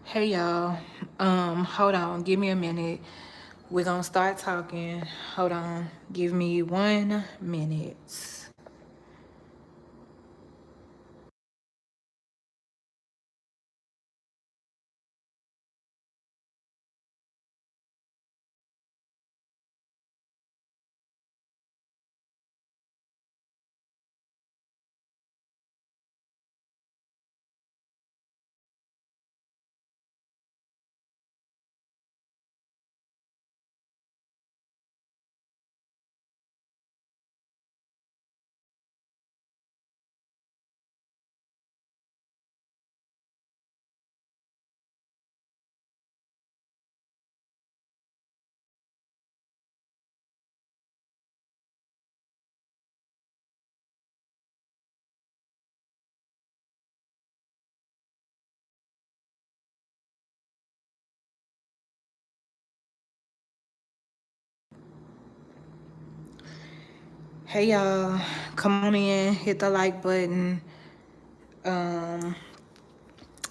Hey y'all. Hold on, give me a minute. We're gonna start talking. Hold on. Give me 1 minute. Hey y'all. Come on in, hit the like button. Um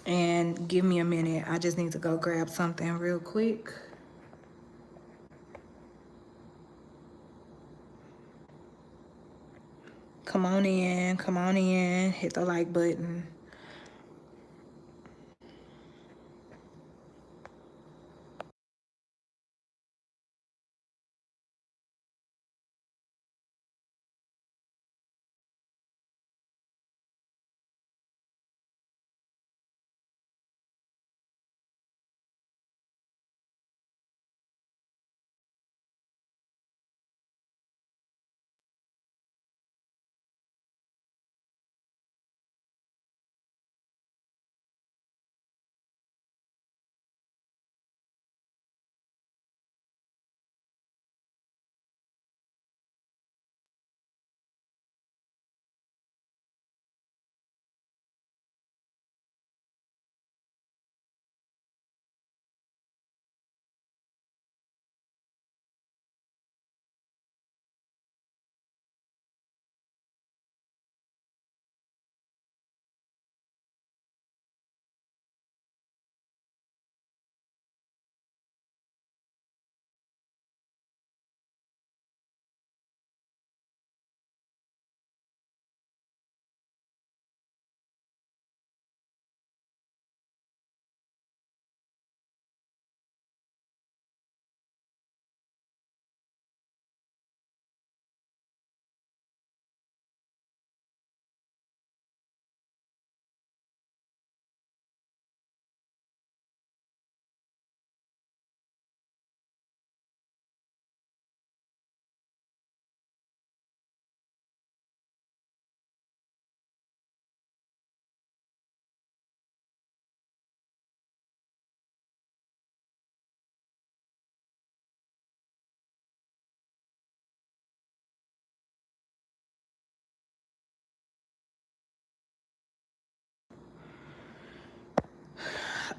and give me a minute. I just need to go grab something real quick. Come on in, hit the like button.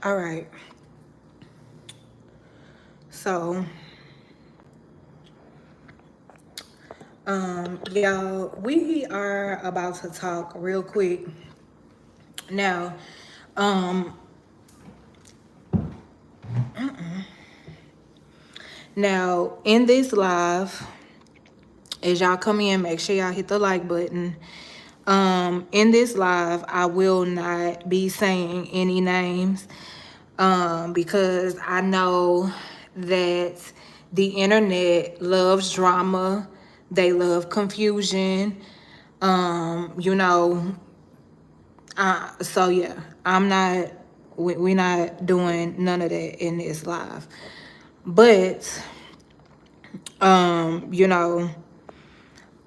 All right. So, y'all, we are about to talk real quick. Now, um, in this live, as y'all come in, make sure y'all hit the like button. In this live, I will not be saying any names because I know that the internet loves drama. They love confusion. You know, so yeah, I'm not, we're not doing none of that in this live. But, you know,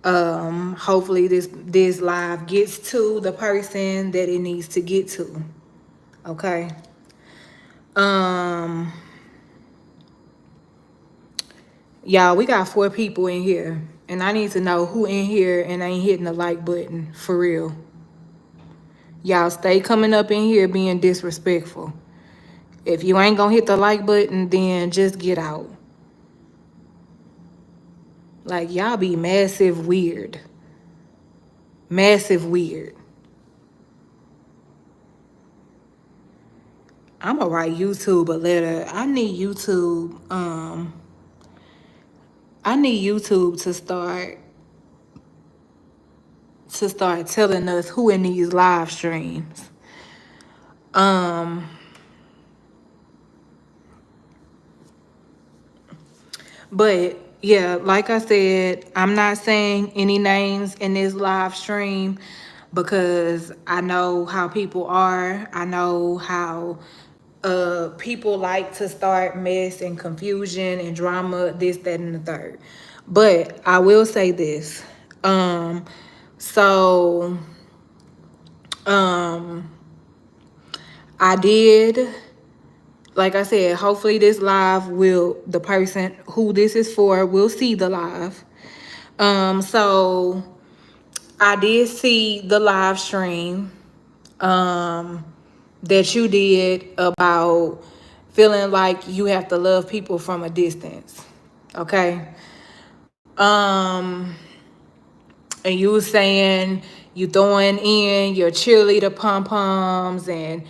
hopefully this live gets to the person that it needs to get to. Okay. Um, y'all, we got 4 people in here, and I need to know who in here and ain't hitting the like button for real. Y'all stay coming up in here being disrespectful. If you ain't gonna hit the like button, then just get out. Like, y'all be massive weird. Massive weird. I'm gonna write YouTube a letter. I need YouTube to start telling us who in these live streams. But yeah, like I said, I'm not saying any names in this live stream because I know how people are. I know how people like to start mess and confusion and drama, this, that, and the third. But I will say this. So I did, like I said, hopefully this live the person who this is for will see the live. So I did see the live stream that you did about feeling like you have to love people from a distance. Okay. And you was saying you throwing in your cheerleader pom-poms and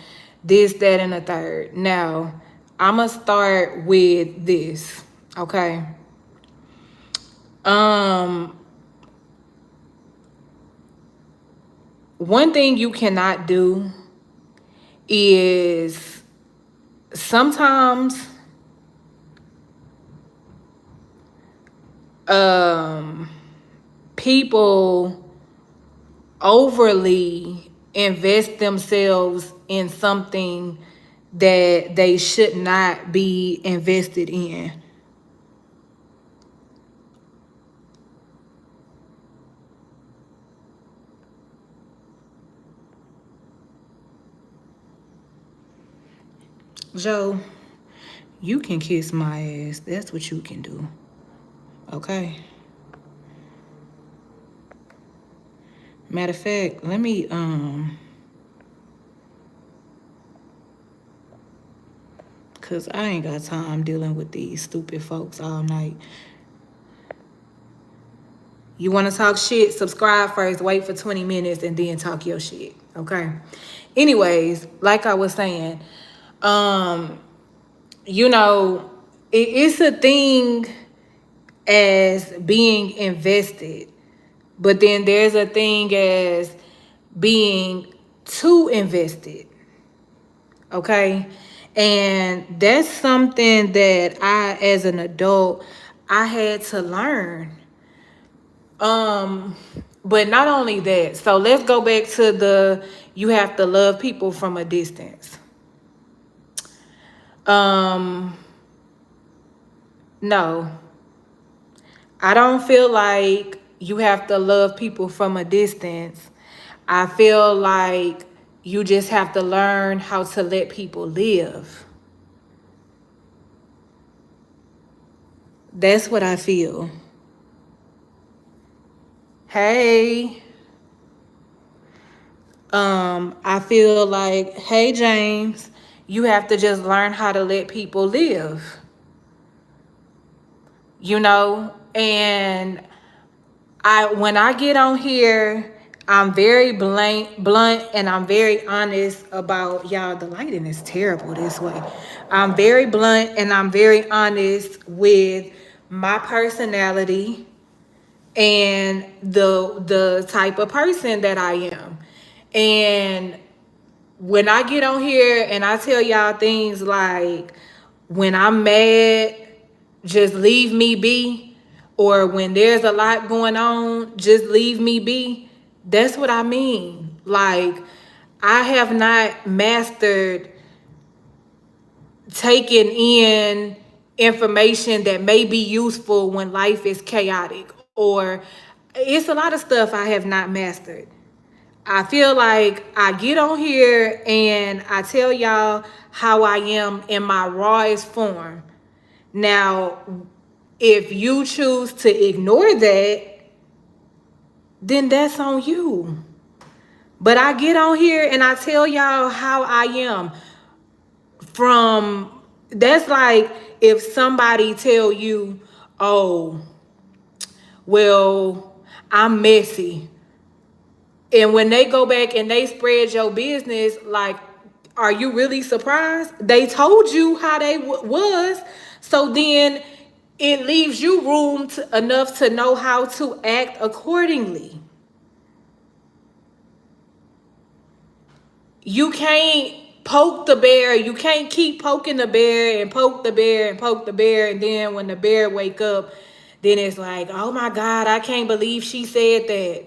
this, that, and the third. Now, I'ma start with this, okay? One thing you cannot do is sometimes people overly invest themselves in something that they should not be invested in. Joe, you can kiss my ass. That's what you can do. Okay? Matter of fact, let me cause I ain't got time dealing with these stupid folks all night. You want to talk shit? Subscribe first, wait for 20 minutes, and then talk your shit. Okay? Anyways, like I was saying, you know, it's a thing as being invested, but then there's a thing as being too invested. Okay? And that's something that I, as an adult, I had to learn. But not only that, so let's go back to you have to love people from a distance. No, I don't feel like you have to love people from a distance. I feel like you just have to learn how to let people live. That's what I feel. Hey, I feel like, hey, James, you have to just learn how to let people live. You know, and when I get on here, I'm very blunt, and I'm very honest about y'all. The lighting is terrible this way. I'm very blunt and I'm very honest with my personality and the type of person that I am. And when I get on here and I tell y'all things like, when I'm mad, just leave me be, or when there's a lot going on, just leave me be, that's what I mean. Like, I have not mastered taking in information that may be useful when life is chaotic, or it's a lot of stuff I have not mastered. I feel like I get on here and I tell y'all how I am in my rawest form. Now, if you choose to ignore that, then that's on you. But I get on here and I tell y'all how I am. That's like if somebody tell you, oh, well, I'm messy. And when they go back and they spread your business, like, Are you really surprised? They told you how they was. So then it leaves you room enough to know how to act accordingly. You can't poke the bear. You can't keep poking the bear and poke the bear and poke the bear. And then when the bear wake up, then it's like, oh my God, I can't believe she said that.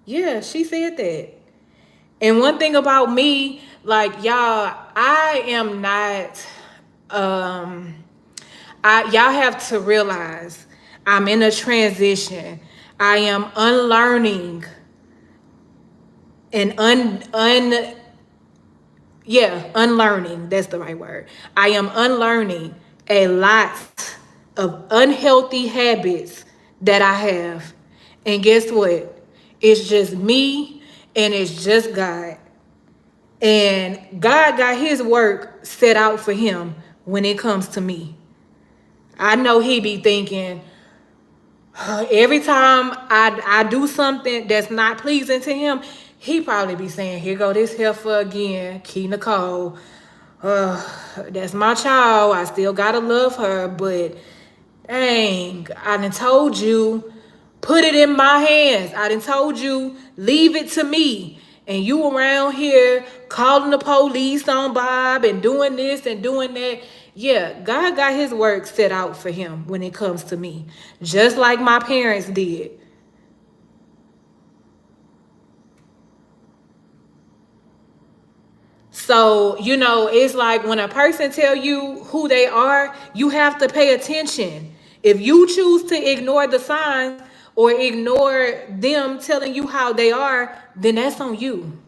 Yeah, she said that. And one thing about me, like y'all, I am not y'all have to realize I'm in a transition. I am unlearning and unlearning. That's the right word. I am unlearning a lot of unhealthy habits that I have. And guess what? It's just me and it's just God. And God got his work set out for him when it comes to me. I know he be thinking, every time I do something that's not pleasing to him, he probably be saying, here go this heifer again, Kee Nycole. That's my child. I still gotta love her, but dang, I done told you, put it in my hands. I done told you, leave it to me. And you around here calling the police on Bob and doing this and doing that. Yeah, God got his work set out for him when it comes to me. Just like my parents did. So, it's like when a person tell you who they are, you have to pay attention. If you choose to ignore the signs or ignore them telling you how they are, then that's on you.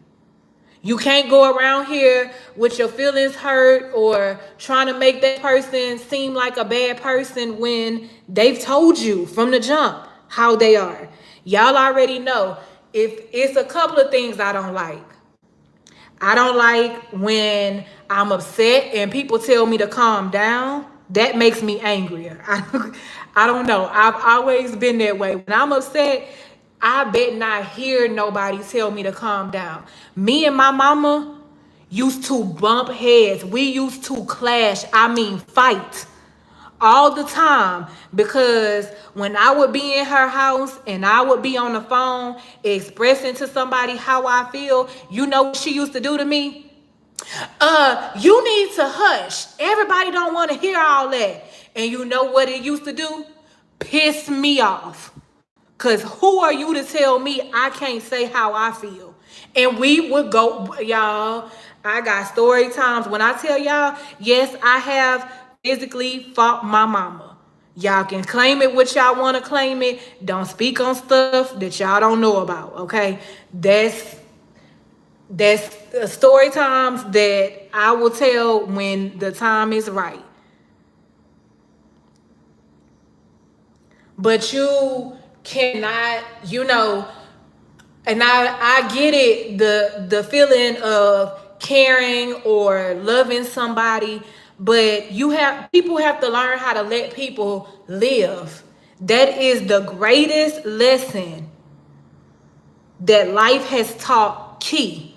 You can't go around here with your feelings hurt or trying to make that person seem like a bad person when they've told you from the jump how they are. Y'all already know. If it's a couple of things I don't like. I don't like when I'm upset and people tell me to calm down. That makes me angrier. I don't know. I've always been that way. When I'm upset, I bet not hear nobody tell me to calm down. Me and my mama used to bump heads. We used to clash. I mean, fight all the time, because when I would be in her house and I would be on the phone expressing to somebody how I feel, you know what she used to do to me? You need to hush. Everybody don't want to hear all that. And you know what it used to do? Piss me off. Cause who are you to tell me I can't say how I feel? And we would go, y'all. I got story times when I tell y'all, yes, I have physically fought my mama. Y'all can claim it what y'all want to claim it. Don't speak on stuff that y'all don't know about. Okay, that's story times that I will tell when the time is right. But you cannot, and I get it, the feeling of caring or loving somebody, but people have to learn how to let people live. That is the greatest lesson that life has taught Key.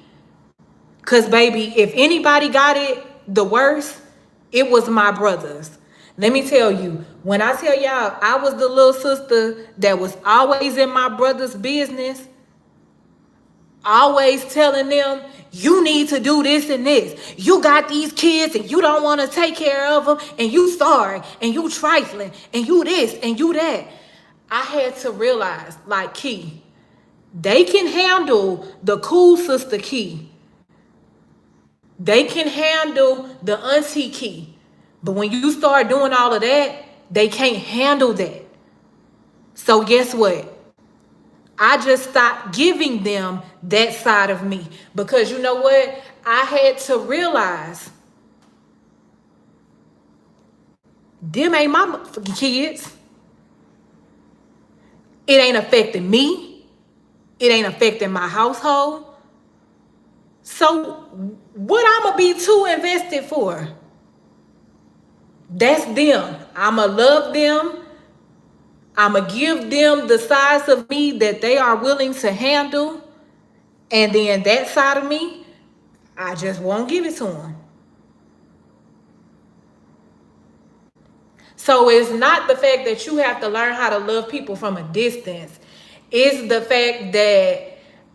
Cause baby, if anybody got it the worst, it was my brothers. Let me tell you, when I tell y'all I was the little sister that was always in my brother's business, always telling them, you need to do this and this. You got these kids and you don't want to take care of them, and you sorry and you trifling and you this and you that. I had to realize, like, Key, they can handle the cool sister Key. They can handle the auntie Key. But when you start doing all of that, they can't handle that. So guess what? I just stopped giving them that side of me, because you know what? I had to realize them ain't my motherfucking kids. It ain't affecting me. It ain't affecting my household. So what I'ma be too invested for? That's them. I'ma love them. I'ma give them the size of me that they are willing to handle. And then that side of me, I just won't give it to them. So it's not the fact that you have to learn how to love people from a distance. It's the fact that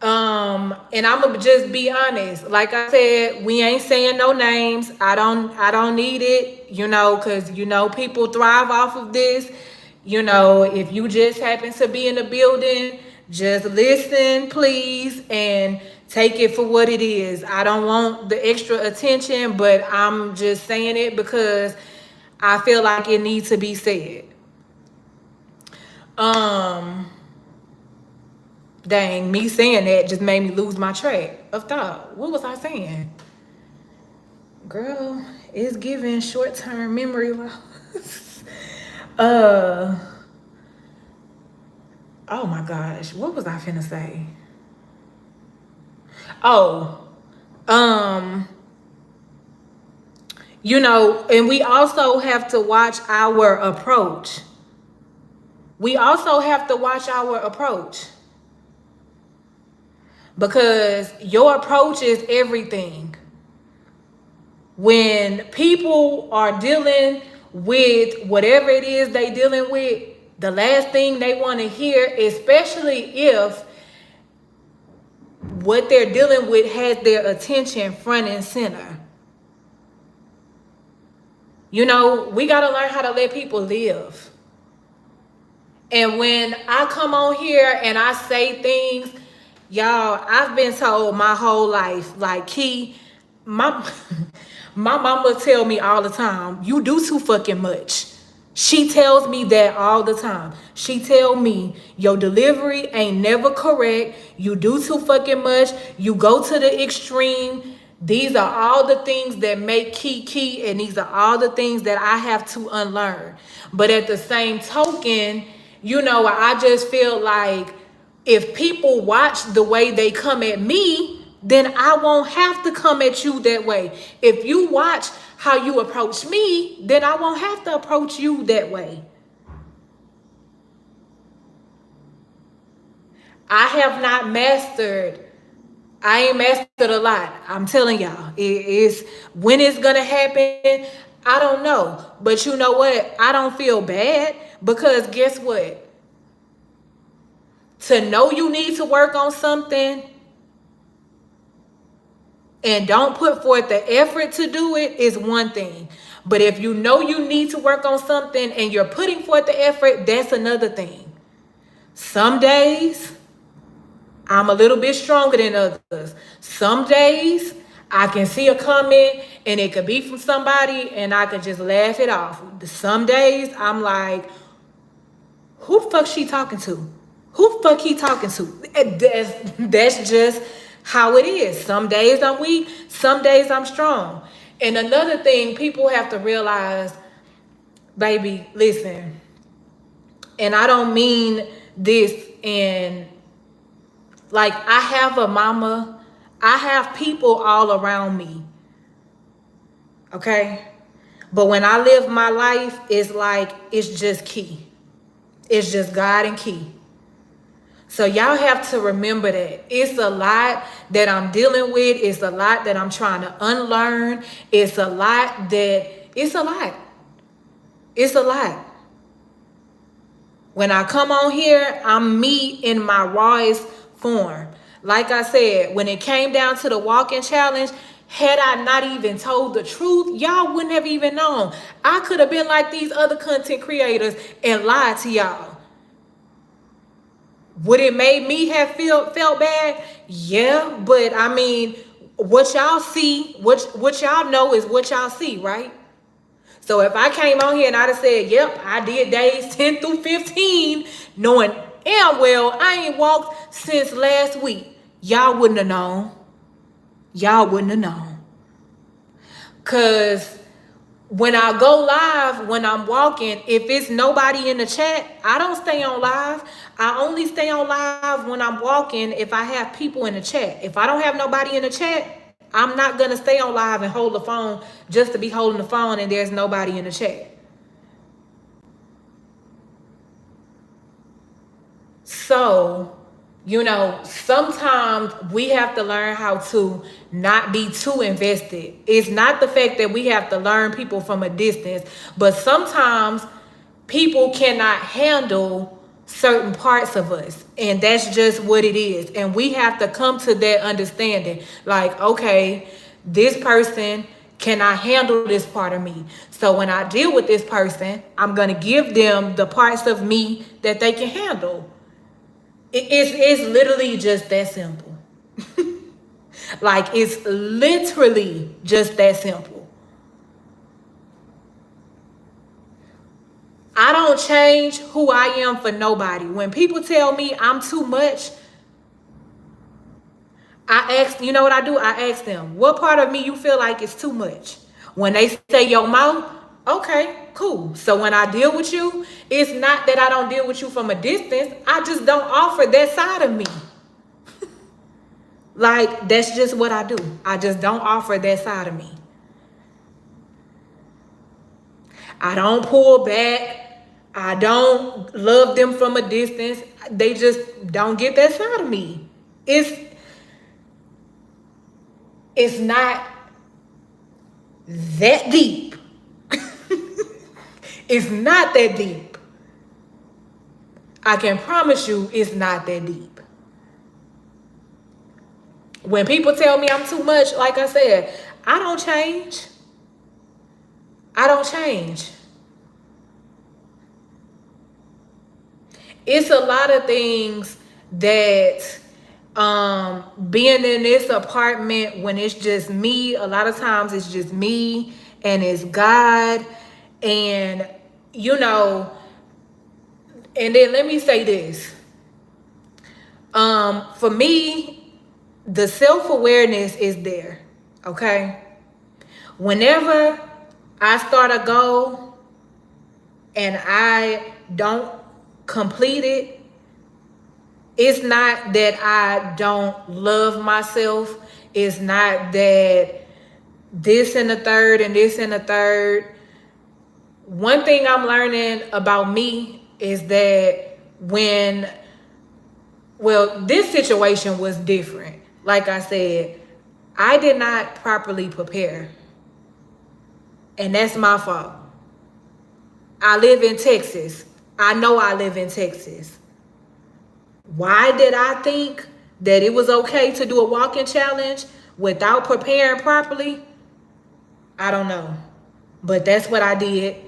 and I'm gonna just be honest. Like I said, we ain't saying no names. I don't need it, cause people thrive off of this. If you just happen to be in the building, just listen, please, and take it for what it is. I don't want the extra attention, but I'm just saying it because I feel like it needs to be said. Um, Dang, me saying that just made me lose my track of thought. What was I saying? Girl, it's giving short-term memory loss. uh, oh my gosh, what was I finna say? Oh, um, and we also have to watch our approach. We also have to watch our approach. Because your approach is everything. When people are dealing with whatever it is they dealing with, the last thing they want to hear, especially if what they're dealing with has their attention front and center. We got to learn how to let people live. And when I come on here and I say things, y'all, I've been told my whole life, like, Key, my my mama tell me all the time, you do too fucking much. She tells me that all the time. She tell me your delivery ain't never correct. You do too fucking much. You go to the extreme. These are all the things that make Key, and these are all the things that I have to unlearn. But at the same token, I just feel like if people watch the way they come at me, then I won't have to come at you that way. If you watch how you approach me, then I won't have to approach you that way. I ain't mastered a lot. I'm telling y'all. When it's gonna happen, I don't know. But you know what? I don't feel bad because guess what? To know you need to work on something and don't put forth the effort to do it is one thing. But if you know you need to work on something and you're putting forth the effort, that's another thing. Some days I'm a little bit stronger than others. Some days I can see a comment and it could be from somebody and I can just laugh it off. Some days I'm like, who the fuck she talking to? Who the fuck he talking to? That's just how it is. Some days I'm weak, some days I'm strong. And another thing people have to realize, baby, listen, and I don't mean this in, like, I have a mama, I have people all around me, okay? But when I live my life, it's like, it's just Key. It's just God and Key. So y'all have to remember that it's a lot that I'm dealing with. It's a lot that I'm trying to unlearn. It's a lot. It's a lot. When I come on here, I'm me in my rawest form. Like I said, when it came down to the walking challenge, had I not even told the truth, y'all wouldn't have even known. I could have been like these other content creators and lied to y'all. Would it made me have felt bad? Yeah, but I mean, what y'all see, what y'all know is what y'all see, right? So if I came on here and I'd have said, yep, I did days 10 through 15, knowing damn well I ain't walked since last week, y'all wouldn't have known. Y'all wouldn't have known. Because when I go live, when I'm walking, if it's nobody in the chat, I don't stay on live. I only stay on live when I'm walking if I have people in the chat. If I don't have nobody in the chat, I'm not going to stay on live and hold the phone just to be holding the phone and there's nobody in the chat. So sometimes we have to learn how to not be too invested. It's not the fact that we have to learn people from a distance, but sometimes people cannot handle certain parts of us, and that's just what it is. And we have to come to that understanding, like, okay, this person cannot handle this part of me, so when I deal with this person, I'm going to give them the parts of me that they can handle. It's literally just that simple. Like, it's literally just that simple. I don't change who I am for nobody. When people tell me I'm too much, I ask, you know what I do? I ask them, what part of me you feel like is too much? When they say your mouth, okay, cool. So when I deal with you, it's not that I don't deal with you from a distance. I just don't offer that side of me. Like, that's just what I do. I just don't offer that side of me. I don't pull back. I don't love them from a distance. They just don't get that side of me. It's not that deep. It's not that deep. I can promise you it's not that deep. When people tell me I'm too much, like I said, I don't change. I don't change. It's a lot of things that being in this apartment when it's just me, a lot of times it's just me and it's God. And and then let me say this. For me, the self-awareness is there. Okay. Whenever I start a goal and I don't complete it, it's not that I don't love myself. It's not that this and the third and this and the third. One thing I'm learning about me is that this situation was different. Like I said, I did not properly prepare. And that's my fault. I live in Texas. I know I live in Texas. Why did I think that it was okay to do a walking challenge without preparing properly? I don't know. But that's what I did.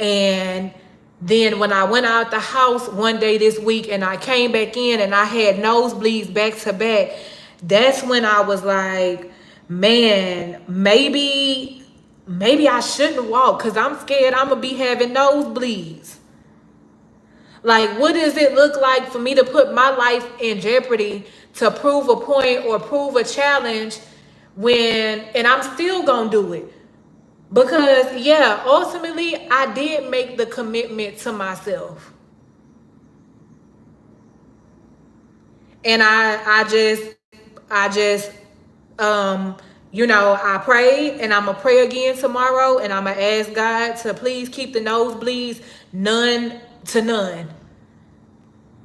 And then when I went out the house one day this week and I came back in and I had nosebleeds back to back, that's when I was like, man, maybe I shouldn't walk because I'm scared I'm going to be having nosebleeds. Like, what does it look like for me to put my life in jeopardy to prove a point or prove a challenge and I'm still going to do it? Because, yeah, ultimately, I did make the commitment to myself. And I prayed, and I'm going to pray again tomorrow, and I'm going to ask God to please keep the nosebleeds none to none.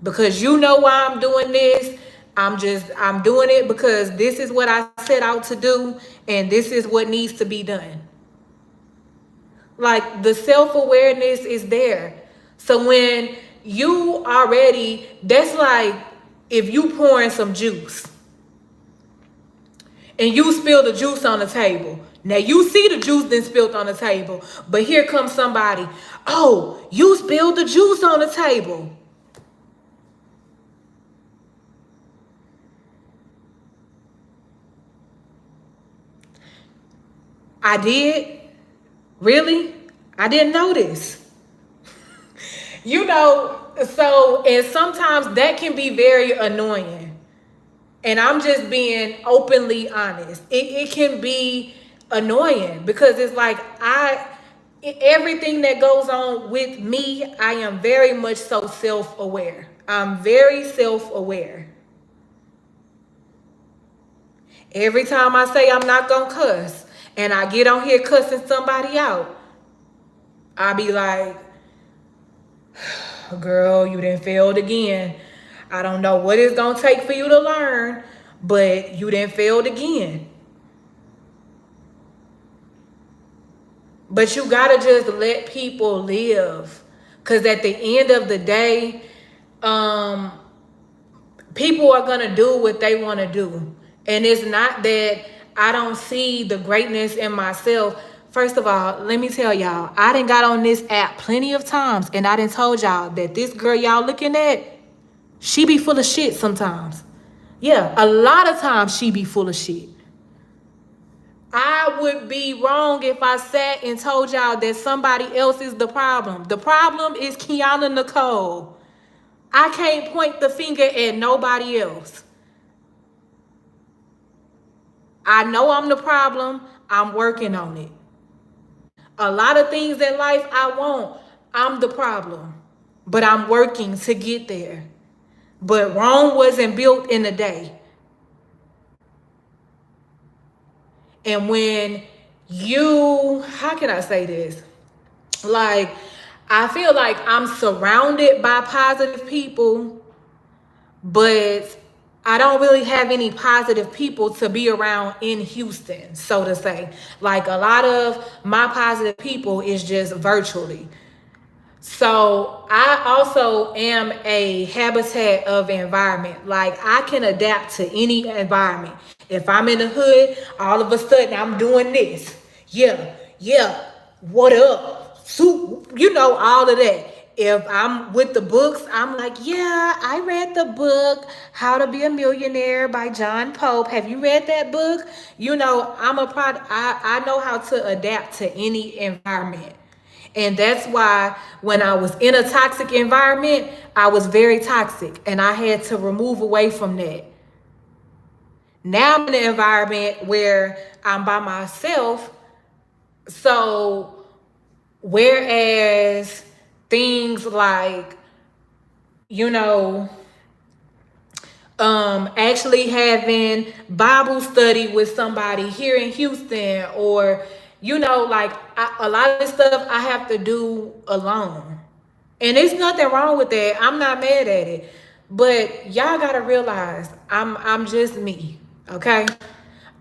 Because you know why I'm doing this. I'm doing it because this is what I set out to do, and this is what needs to be done. Like, the self-awareness is there. So when you already, that's like if you pouring some juice and you spill the juice on the table. Now you see the juice then spilled on the table, but here comes somebody, oh, you spilled the juice on the table. I did? Really? I didn't notice. So, and sometimes that can be very annoying. And I'm just being openly honest. It can be annoying because it's like everything that goes on with me, I am very much so self-aware. I'm very self-aware. Every time I say I'm not gonna cuss and I get on here cussing somebody out, I be like, girl, you done failed again. I don't know what it's gonna take for you to learn, but you done failed again. But you gotta just let people live. Cause at the end of the day, um, people are gonna do what they wanna do. And it's not that I don't see the greatness in myself. First of all, let me tell y'all, I done got on this app plenty of times and I done told y'all that this girl y'all looking at, she be full of shit sometimes. Yeah, a lot of times she be full of shit. I would be wrong if I sat and told y'all that somebody else is the problem. The problem is Kiana Nicole. I can't point the finger at nobody else. I know I'm the problem. I'm working on it. A lot of things in life I want, I'm the problem. But I'm working to get there. But Rome wasn't built in a day. And when you, how can I say this? Like, I feel like I'm surrounded by positive people, but I don't really have any positive people to be around in Houston, so to say. Like, a lot of my positive people is just virtually. So I also am a habitat of environment. Like, I can adapt to any environment. If I'm in the hood, all of a sudden I'm doing this. Yeah, what up? Soup, all of that. If I'm with the books, I'm like, yeah, I read the book, How to Be a Millionaire by John Pope. Have you read that book? I'm a product. I know how to adapt to any environment. And that's why when I was in a toxic environment, I was very toxic and I had to remove away from that. Now I'm in an environment where I'm by myself. So whereas things like, actually having Bible study with somebody here in Houston, or a lot of this stuff I have to do alone, and there's nothing wrong with that. I'm not mad at it, but y'all gotta realize I'm just me, okay?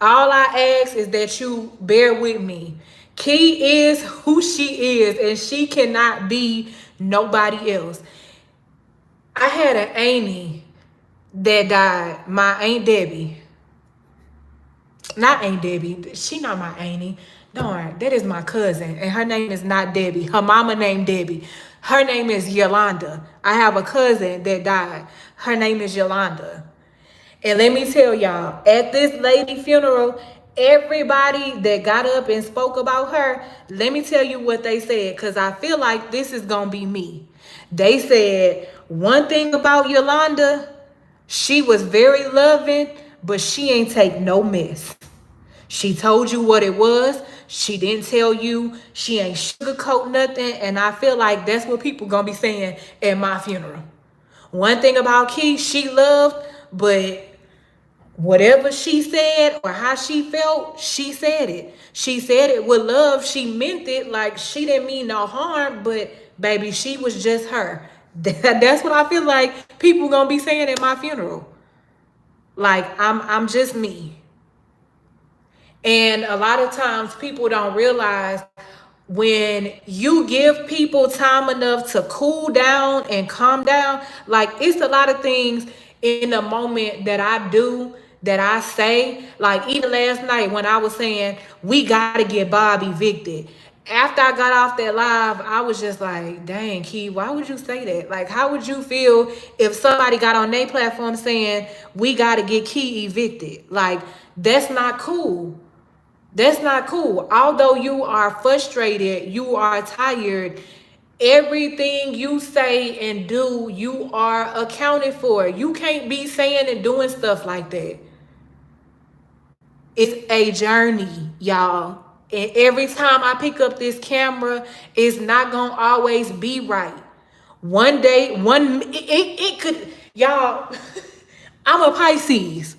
All I ask is that you bear with me. Key is who she is, and she cannot be nobody else. I had an auntie that died, my Aunt Debbie. Not Aunt Debbie. She not my auntie. Darn, that is my cousin. And her name is not Debbie. Her mama named Debbie. Her name is Yolanda. I have a cousin that died. Her name is Yolanda. And let me tell y'all, at this lady funeral, everybody that got up and spoke about her, let me tell you what they said, because I feel like this is going to be me. They said, one thing about Yolanda, she was very loving, but she ain't take no mess. She told you what it was. She didn't tell you. She ain't sugarcoat nothing. And I feel like that's what people gonna be saying at my funeral. One thing about Key, she loved, but whatever she said or how she felt, she said it. She said it with love. She meant it. Like, she didn't mean no harm, but baby, she was just her. That's what I feel like people gonna be saying at my funeral. Like, I'm just me. And a lot of times people don't realize, when you give people time enough to cool down and calm down, like, it's a lot of things in the moment that I do, that I say. Like, even last night when I was saying we gotta get Bob evicted, after I got off that live, I was just like, dang, Key, why would you say that? Like, how would you feel if somebody got on their platform saying we gotta get Key evicted? Like, that's not cool. That's not cool. Although you are frustrated, you are tired, everything you say and do, you are accounted for. You can't be saying and doing stuff like that. It's a journey, y'all. And every time I pick up this camera, it's not gonna always be right. One day, it could, y'all, I'm a Pisces.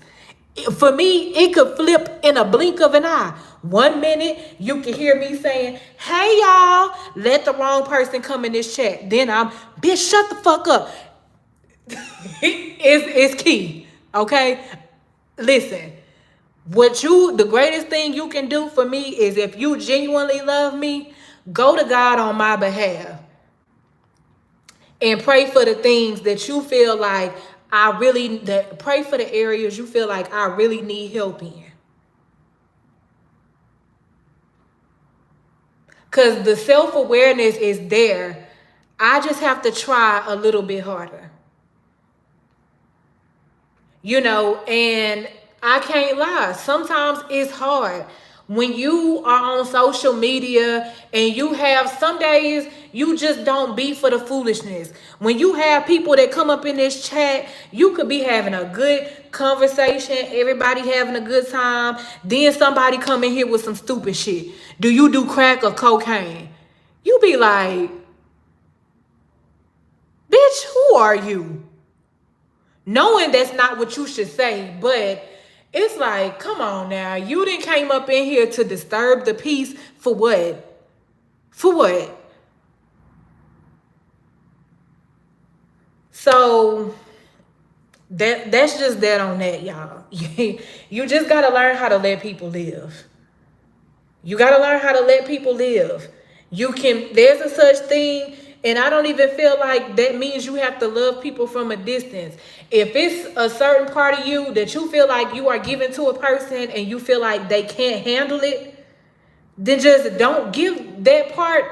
For me, it could flip in a blink of an eye. One minute, you can hear me saying, hey, y'all, let the wrong person come in this chat. Then bitch, shut the fuck up. It's key. Okay? Listen, the greatest thing you can do for me is, if you genuinely love me, go to God on my behalf and pray for the things that you feel like pray for the areas you feel like I really need help in. Because the self-awareness is there. I just have to try a little bit harder. And I can't lie. Sometimes it's hard when you are on social media and you have some days you just don't be for the foolishness. When you have people that come up in this chat, you could be having a good conversation, everybody having a good time. Then somebody come in here with some stupid shit. Do you do crack or cocaine? You be like, bitch, who are you? Knowing that's not what you should say, but it's like, come on now. You didn't came up in here to disturb the peace for what? For what? So that's just that on that, y'all. You just gotta learn how to let people live. You gotta learn how to let people live. There's a such thing, and I don't even feel like that means you have to love people from a distance. If it's a certain part of you that you feel like you are giving to a person and you feel like they can't handle it, then just don't give that part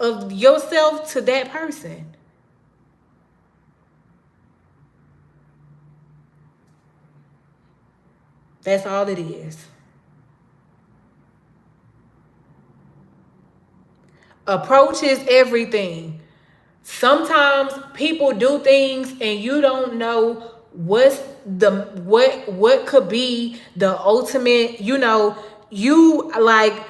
of yourself to that person. That's all it is. Approach is everything. Sometimes people do things and you don't know what could be the ultimate, you like,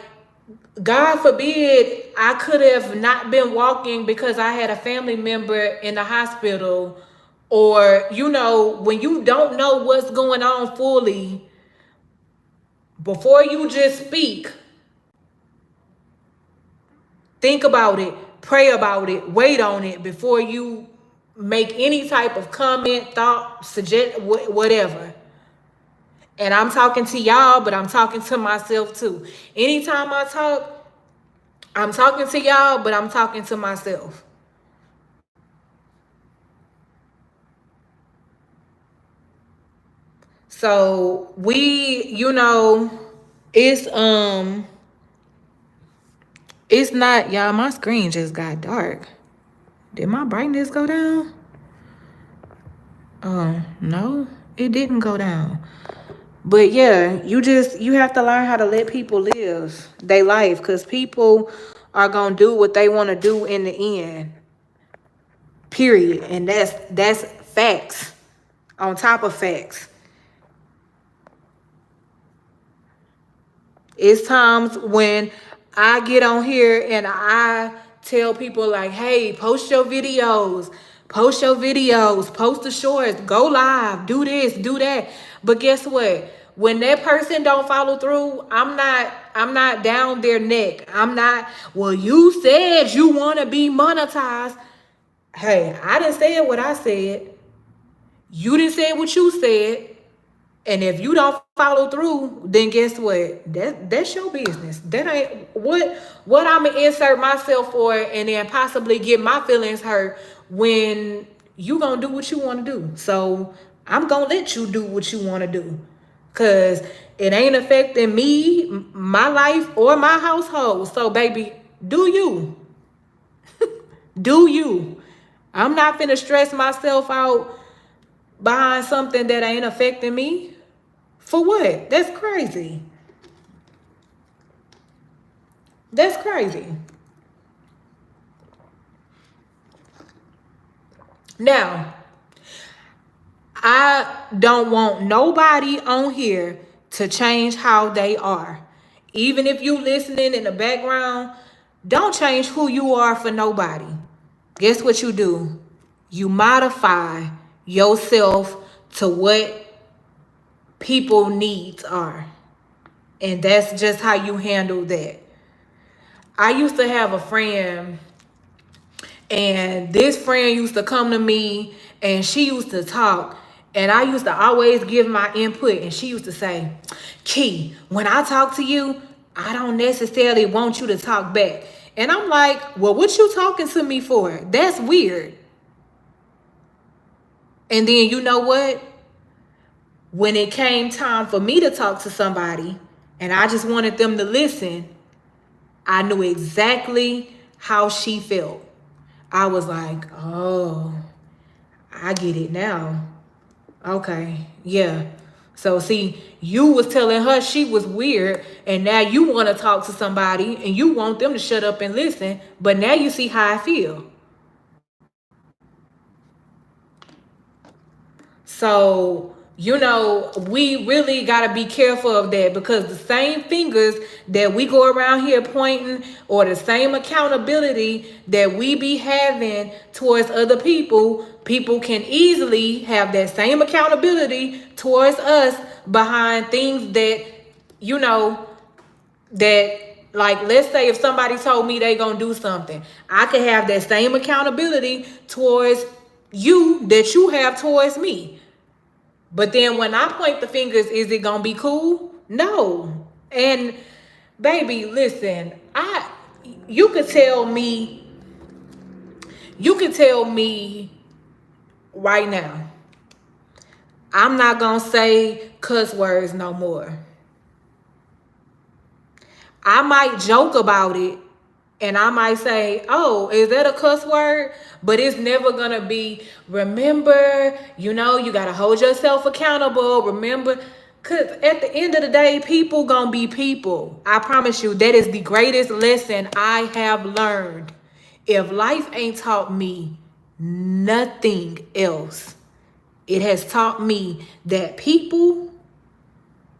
God forbid I could have not been walking because I had a family member in the hospital, or when you don't know what's going on fully, before you just speak, think about it, pray about it, wait on it before you make any type of comment, thought, suggest, whatever. And I'm talking to y'all, but I'm talking to myself too. Anytime I talk, I'm talking to y'all, but I'm talking to myself. So it's it's not, y'all, my screen just got dark. Did my brightness go down? Oh, no, it didn't go down. But yeah, you have to learn how to let people live their life, because people are gonna do what they want to do in the end. Period. And that's facts on top of facts. It's times when I get on here and I tell people like, hey, post your videos, post the shorts, go live, do this, do that. But guess what? When that person don't follow through, I'm not down their neck. I'm not, well, you said you want to be monetized. Hey, I didn't say what I said. You didn't say what you said. And if you don't follow through, then guess what? That's your business. That ain't what I'm gonna insert myself for, and then possibly get my feelings hurt when you gonna do what you want to do. So I'm gonna let you do what you want to do, cause it ain't affecting me, my life, or my household. So baby, do you? Do you? I'm not finna stress myself out behind something that ain't affecting me. For what? That's crazy. That's crazy. Now, I don't want nobody on here to change how they are. Even if you listening in the background, don't change who you are for nobody. Guess what you do? You modify yourself to what people needs are. And that's just how you handle that. I used to have a friend, and this friend used to come to me and she used to talk, and I used to always give my input, and she used to say, Key, when I talk to you, I don't necessarily want you to talk back. And I'm like, well, what you talking to me for? That's weird. And then you know what? When it came time for me to talk to somebody and I just wanted them to listen, I knew exactly how she felt. I was like, oh, I get it now. Okay, yeah. So see, you was telling her she was weird, and now you want to talk to somebody and you want them to shut up and listen, but now you see how I feel. So, we really got to be careful of that, because the same fingers that we go around here pointing, or the same accountability that we be having towards other people, people can easily have that same accountability towards us behind things that, you know, that, like, let's say if somebody told me they gonna do something, I could have that same accountability towards you that you have towards me. But then when I point the fingers, is it gonna be cool? No. And baby, listen, you could tell me, right now, I'm not gonna say cuss words no more. I might joke about it, and I might say, oh, is that a cuss word? But it's never gonna be, remember, you gotta hold yourself accountable. Remember, because at the end of the day, people gonna be people. I promise you, that is the greatest lesson I have learned. If life ain't taught me nothing else, it has taught me that people,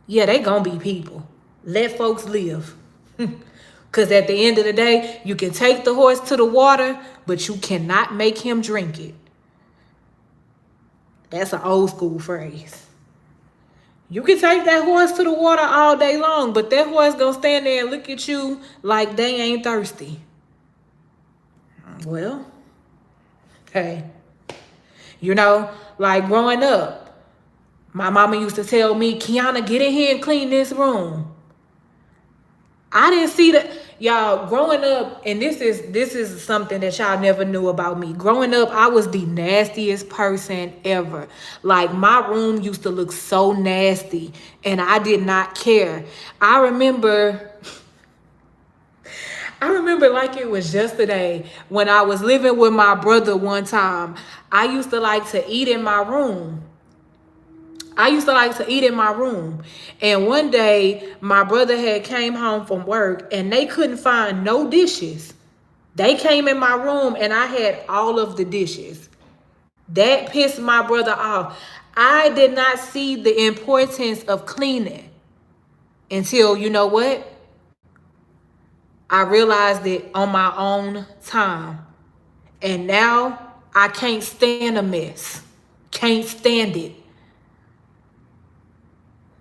yeah, they gonna be people. Let folks live. Because at the end of the day, you can take the horse to the water, but you cannot make him drink it. That's an old school phrase. You can take that horse to the water all day long, but that horse gonna stand there and look at you like they ain't thirsty. Well, hey, like growing up, my mama used to tell me, Kiana, get in here and clean this room. I didn't see that. Y'all, growing up, and this is something that y'all never knew about me. Growing up, I was the nastiest person ever. Like, my room used to look so nasty, and I did not care. I remember like it was yesterday when I was living with my brother one time. I used to like to eat in my room. And one day my brother had came home from work and they couldn't find no dishes. They came in my room and I had all of the dishes. That pissed my brother off. I did not see the importance of cleaning until, you know what? I realized it on my own time. And now I can't stand a mess. Can't stand it.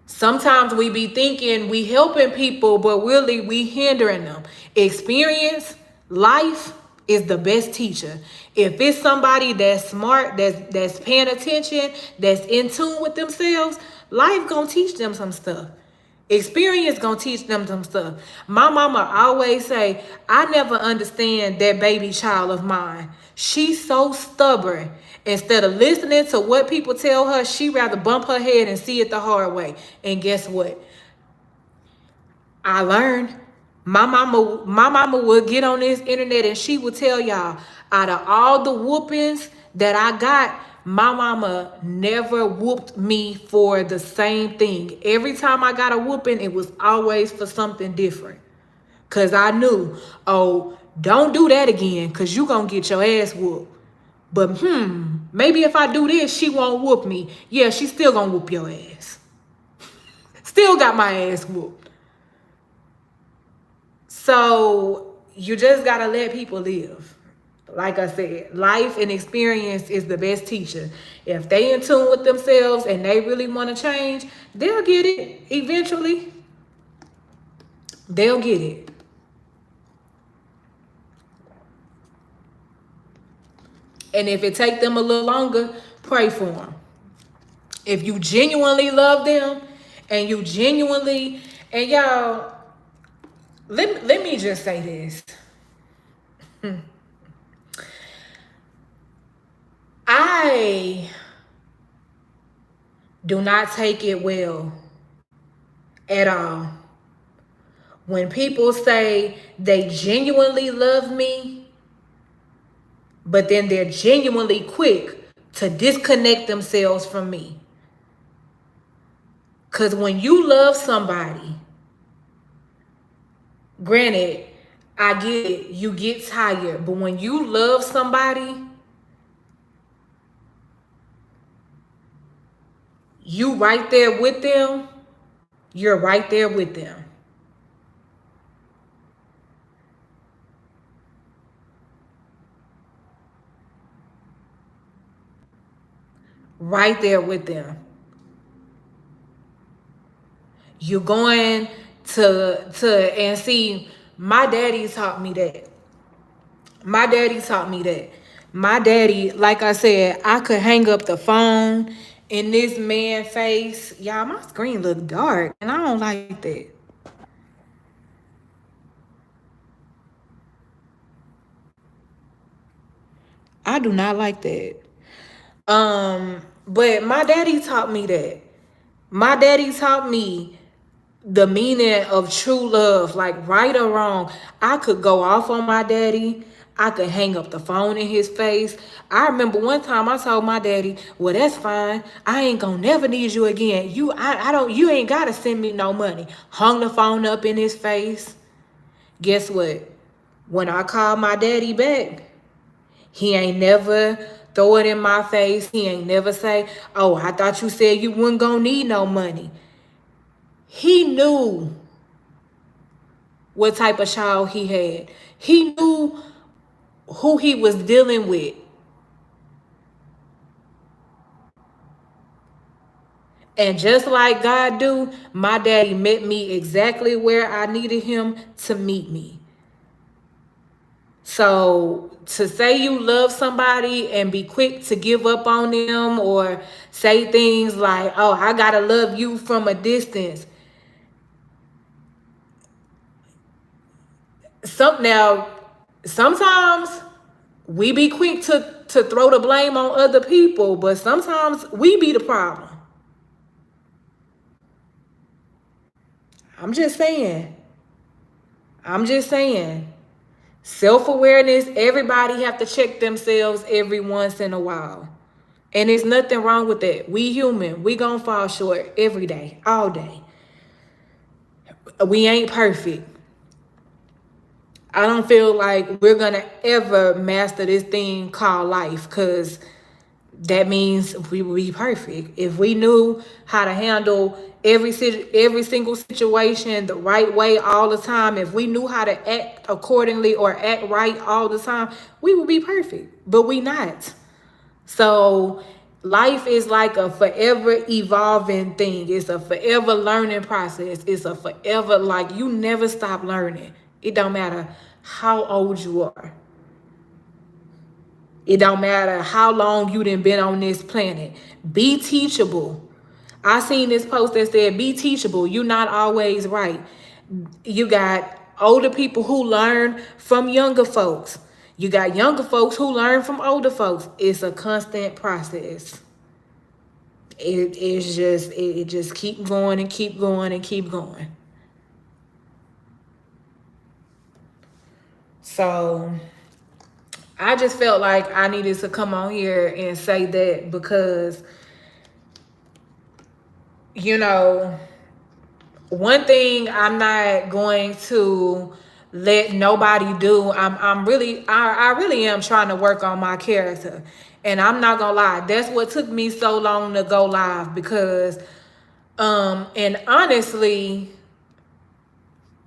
Sometimes we be thinking we helping people, but really we hindering them. Experience, life is the best teacher. If it's somebody that's smart, that's paying attention, that's in tune with themselves, life gonna teach them some stuff. Experience gonna teach them some stuff. My mama always say, I never understand that baby child of mine. She's so stubborn. Instead of listening to what people tell her, she rather bump her head and see it the hard way. And guess what? I learned. My mama would get on this internet and she would tell y'all, out of all the whoopings that I got, my mama never whooped me for the same thing. Every time I got a whooping, it was always for something different. Because I knew, oh, don't do that again because you going to get your ass whooped. But maybe if I do this, she won't whoop me. Yeah, she still going to whoop your ass. Still got my ass whooped. So you just got to let people live. Like I said, life and experience is the best teacher. If they in tune with themselves and they really want to change, they'll get it eventually. They'll get it. And if it take them a little longer, pray for them. If you genuinely love them and you genuinely, and y'all, let me just say this. I do not take it well at all when people say they genuinely love me, but then they're genuinely quick to disconnect themselves from me. Because when you love somebody, granted, I get it, you get tired, but when you love somebody, you right there with them, you're right there with them. Right there with them. You're going and see, my daddy taught me that. My daddy taught me that. My daddy, like I said, I could hang up the phone in this man's face. Y'all, my screen look dark, and I don't like that. I do not like that. But my daddy taught me that. My daddy taught me the meaning of true love, like right or wrong. I could go off on my daddy. I could hang up the phone in his face. I remember one time I told my daddy, well, that's fine. I ain't gonna never need you again. You ain't gotta send me no money. Hung the phone up in his face. Guess what? When I called my daddy back, he ain't never throw it in my face. He ain't never say, oh, I thought you said you wasn't gonna need no money. He knew what type of child he had. He knew who he was dealing with. And just like God do, my daddy met me exactly where I needed him to meet me. So to say you love somebody and be quick to give up on them or say things like, oh, I gotta love you from a distance. Sometimes we be quick to throw the blame on other people, but sometimes we be the problem. I'm just saying. I'm just saying. Self-awareness, everybody have to check themselves every once in a while. And there's nothing wrong with that. We human. We gonna fall short every day, all day. We ain't perfect. I don't feel like we're gonna ever master this thing called life, because that means we will be perfect. If we knew how to handle every single situation the right way all the time, if we knew how to act accordingly or act right all the time, we would be perfect. But we not. So life is like a forever evolving thing. It's a forever learning process. It's a forever, like, you never stop learning. It don't matter how old you are. It don't matter how long you done been on this planet. Be teachable. I seen this post that said, be teachable. You're not always right. You got older people who learn from younger folks. You got younger folks who learn from older folks. It's a constant process. It just keep going and keep going and keep going. So I just felt like I needed to come on here and say that because, you know, one thing I'm not going to let nobody do. I really am trying to work on my character. And I'm not gonna lie, that's what took me so long to go live, because and honestly,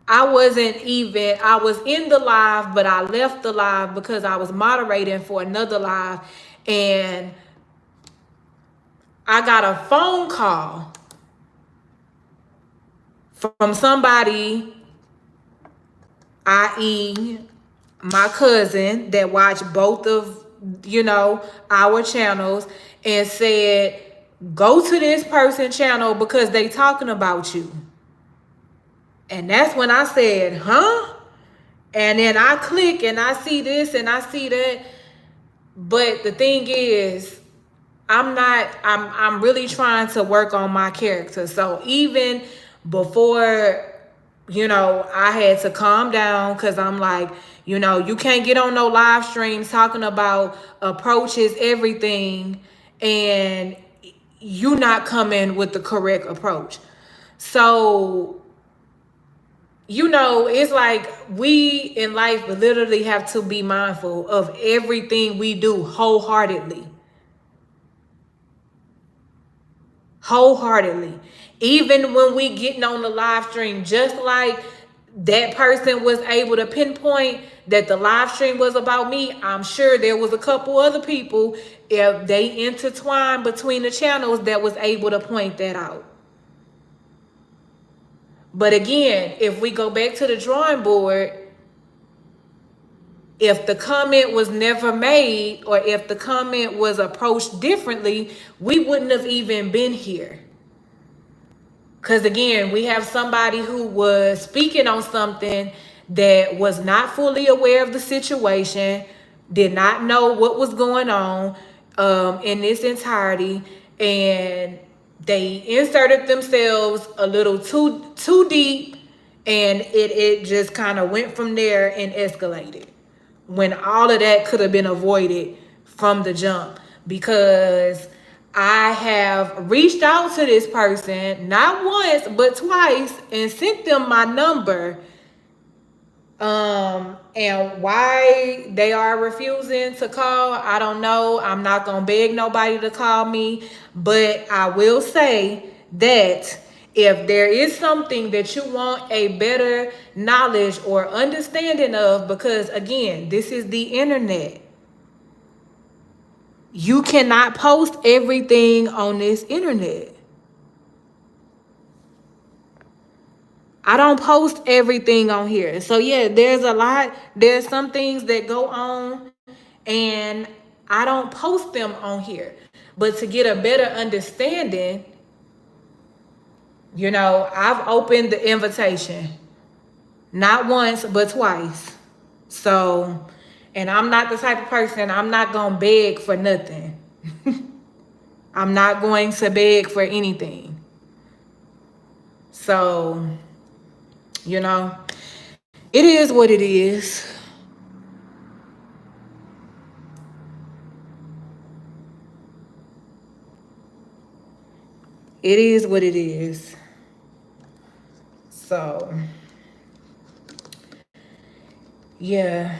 I was in the live, but I left the live because I was moderating for another live, and I got a phone call from somebody, i.e. my cousin, that watched both of our channels and said, go to this person channel because they talking about you. And that's when I said, huh? And then I click and I see this and I see that. But the thing is, I'm really trying to work on my character. So even before, I had to calm down because I'm like, you can't get on no live streams talking about approaches, everything, and you not coming with the correct approach. So, it's like we in life literally have to be mindful of everything we do wholeheartedly. Even when we getting on the live stream, just like that person was able to pinpoint that the live stream was about me, I'm sure there was a couple other people, if they intertwined between the channels, that was able to point that out. But again, if we go back to the drawing board, if the comment was never made or if the comment was approached differently, we wouldn't have even been here. Because again, we have somebody who was speaking on something that was not fully aware of the situation, did not know what was going on in this entirety, and they inserted themselves a little too deep, and it just kind of went from there and escalated. When all of that could have been avoided from the jump, because I have reached out to this person not once but twice and sent them my number. And why they are refusing to call, I don't know. I'm not gonna beg nobody to call me, but I will say that if there is something that you want a better knowledge or understanding of, because again, this is the internet. You cannot post everything on this internet. I don't post everything on here. So yeah, there's some things that go on and I don't post them on here. But to get a better understanding, I've opened the invitation. Not once, but twice. So, and I'm not the type of person, I'm not going to beg for nothing. I'm not going to beg for anything. So, it is what it is. It is what it is. So, yeah.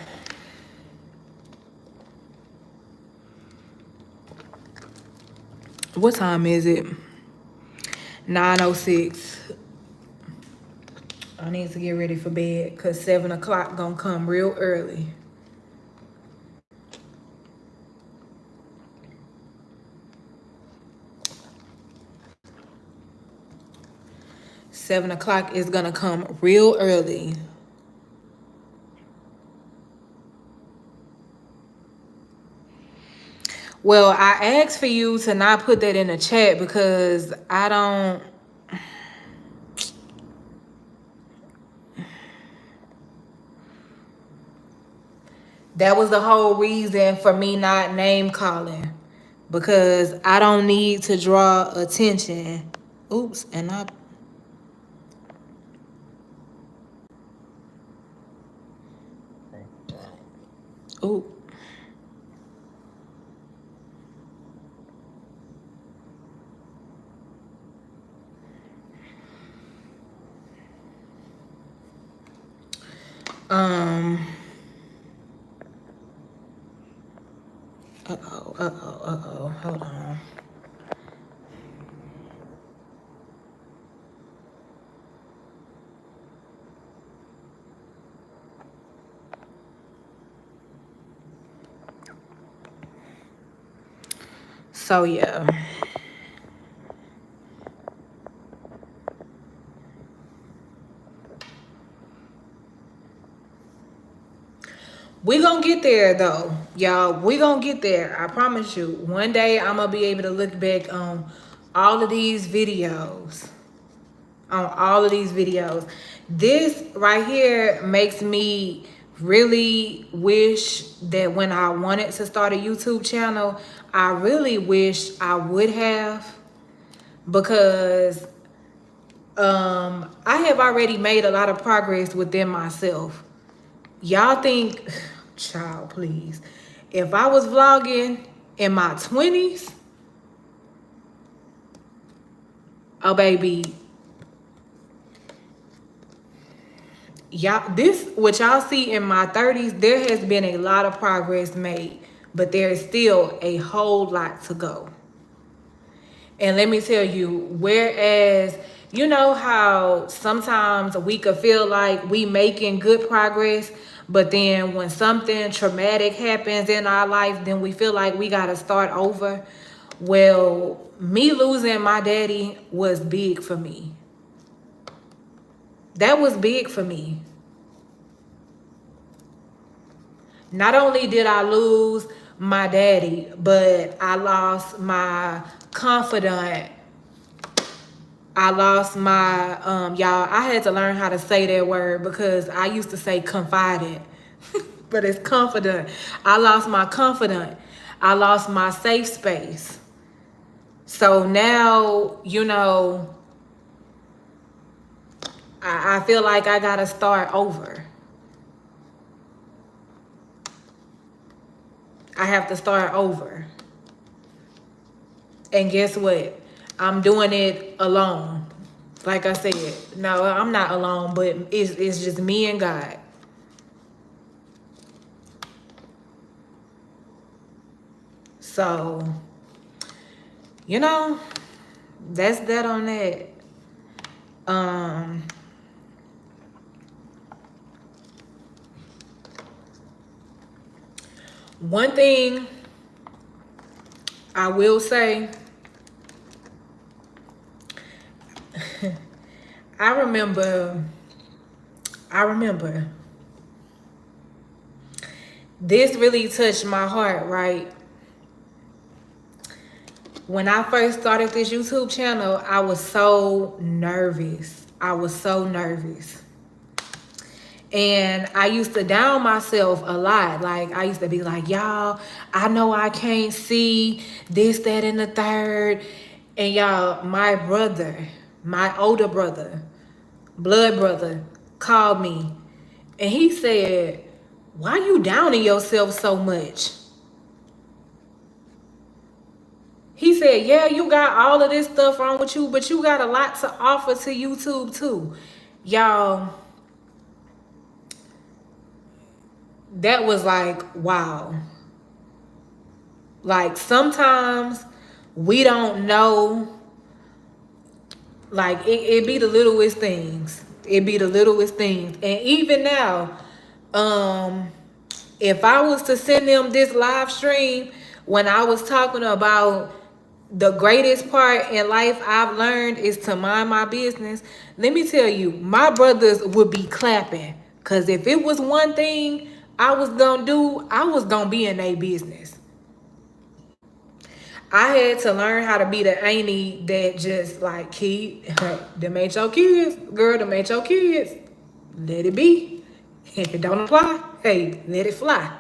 What time is it? 9:06. I need to get ready for bed because 7 o'clock gonna come real early. $7 is gonna come real early. Well, I asked for you to not put that in the chat because I don't. That was the whole reason for me not name calling, because I don't need to draw attention. Oops, and I. Ooh. Hold on. So yeah. We gonna get there though, y'all. We gonna get there. I promise you. One day I'm gonna be able to look back on all of these videos. On all of these videos. This right here makes me really wish that when I wanted to start a YouTube channel, I really wish I would have, because I have already made a lot of progress within myself. Y'all think, child, please, if I was vlogging in my 20s, oh baby, y'all, this what y'all see in my 30s, there has been a lot of progress made, but there is still a whole lot to go. And let me tell you, whereas you know how sometimes we could feel like we making good progress, but then when something traumatic happens in our life, then we feel like we gotta start over. Well, me losing my daddy was big for me. That was big for me. Not only did I lose my daddy, but I lost my confidant. I lost my, y'all, I had to learn how to say that word because I used to say confident, but it's confident. I lost my confidant. I lost my safe space. So now, you know, I feel like I gotta start over. I have to start over. And guess what? I'm doing it alone. Like I said, no, I'm not alone, but it's just me and God. So, you know, that's that on that. One thing I will say, I remember this really touched my heart, right? When I first started this YouTube channel, I was so nervous. I was so nervous. And I used to down myself a lot. Like, I used to be like, y'all, I know I can't see this, that, and the third. And y'all, my brother, my older brother, blood brother, called me. And he said, why you downing yourself so much? He said, yeah, you got all of this stuff wrong with you, but you got a lot to offer to YouTube too. Y'all, that was like, wow. Like, sometimes we don't know, like, it be the littlest things. It be the littlest things. And even now, if I was to send them this live stream when I was talking about the greatest part in life I've learned is to mind my business, let me tell you, my brothers would be clapping. Because if it was one thing I was going to do, I was going to be in their business. I had to learn how to be the auntie that just like, keep, them ain't your kids, girl, them ain't your kids. Let it be. If it don't apply, hey, let it fly.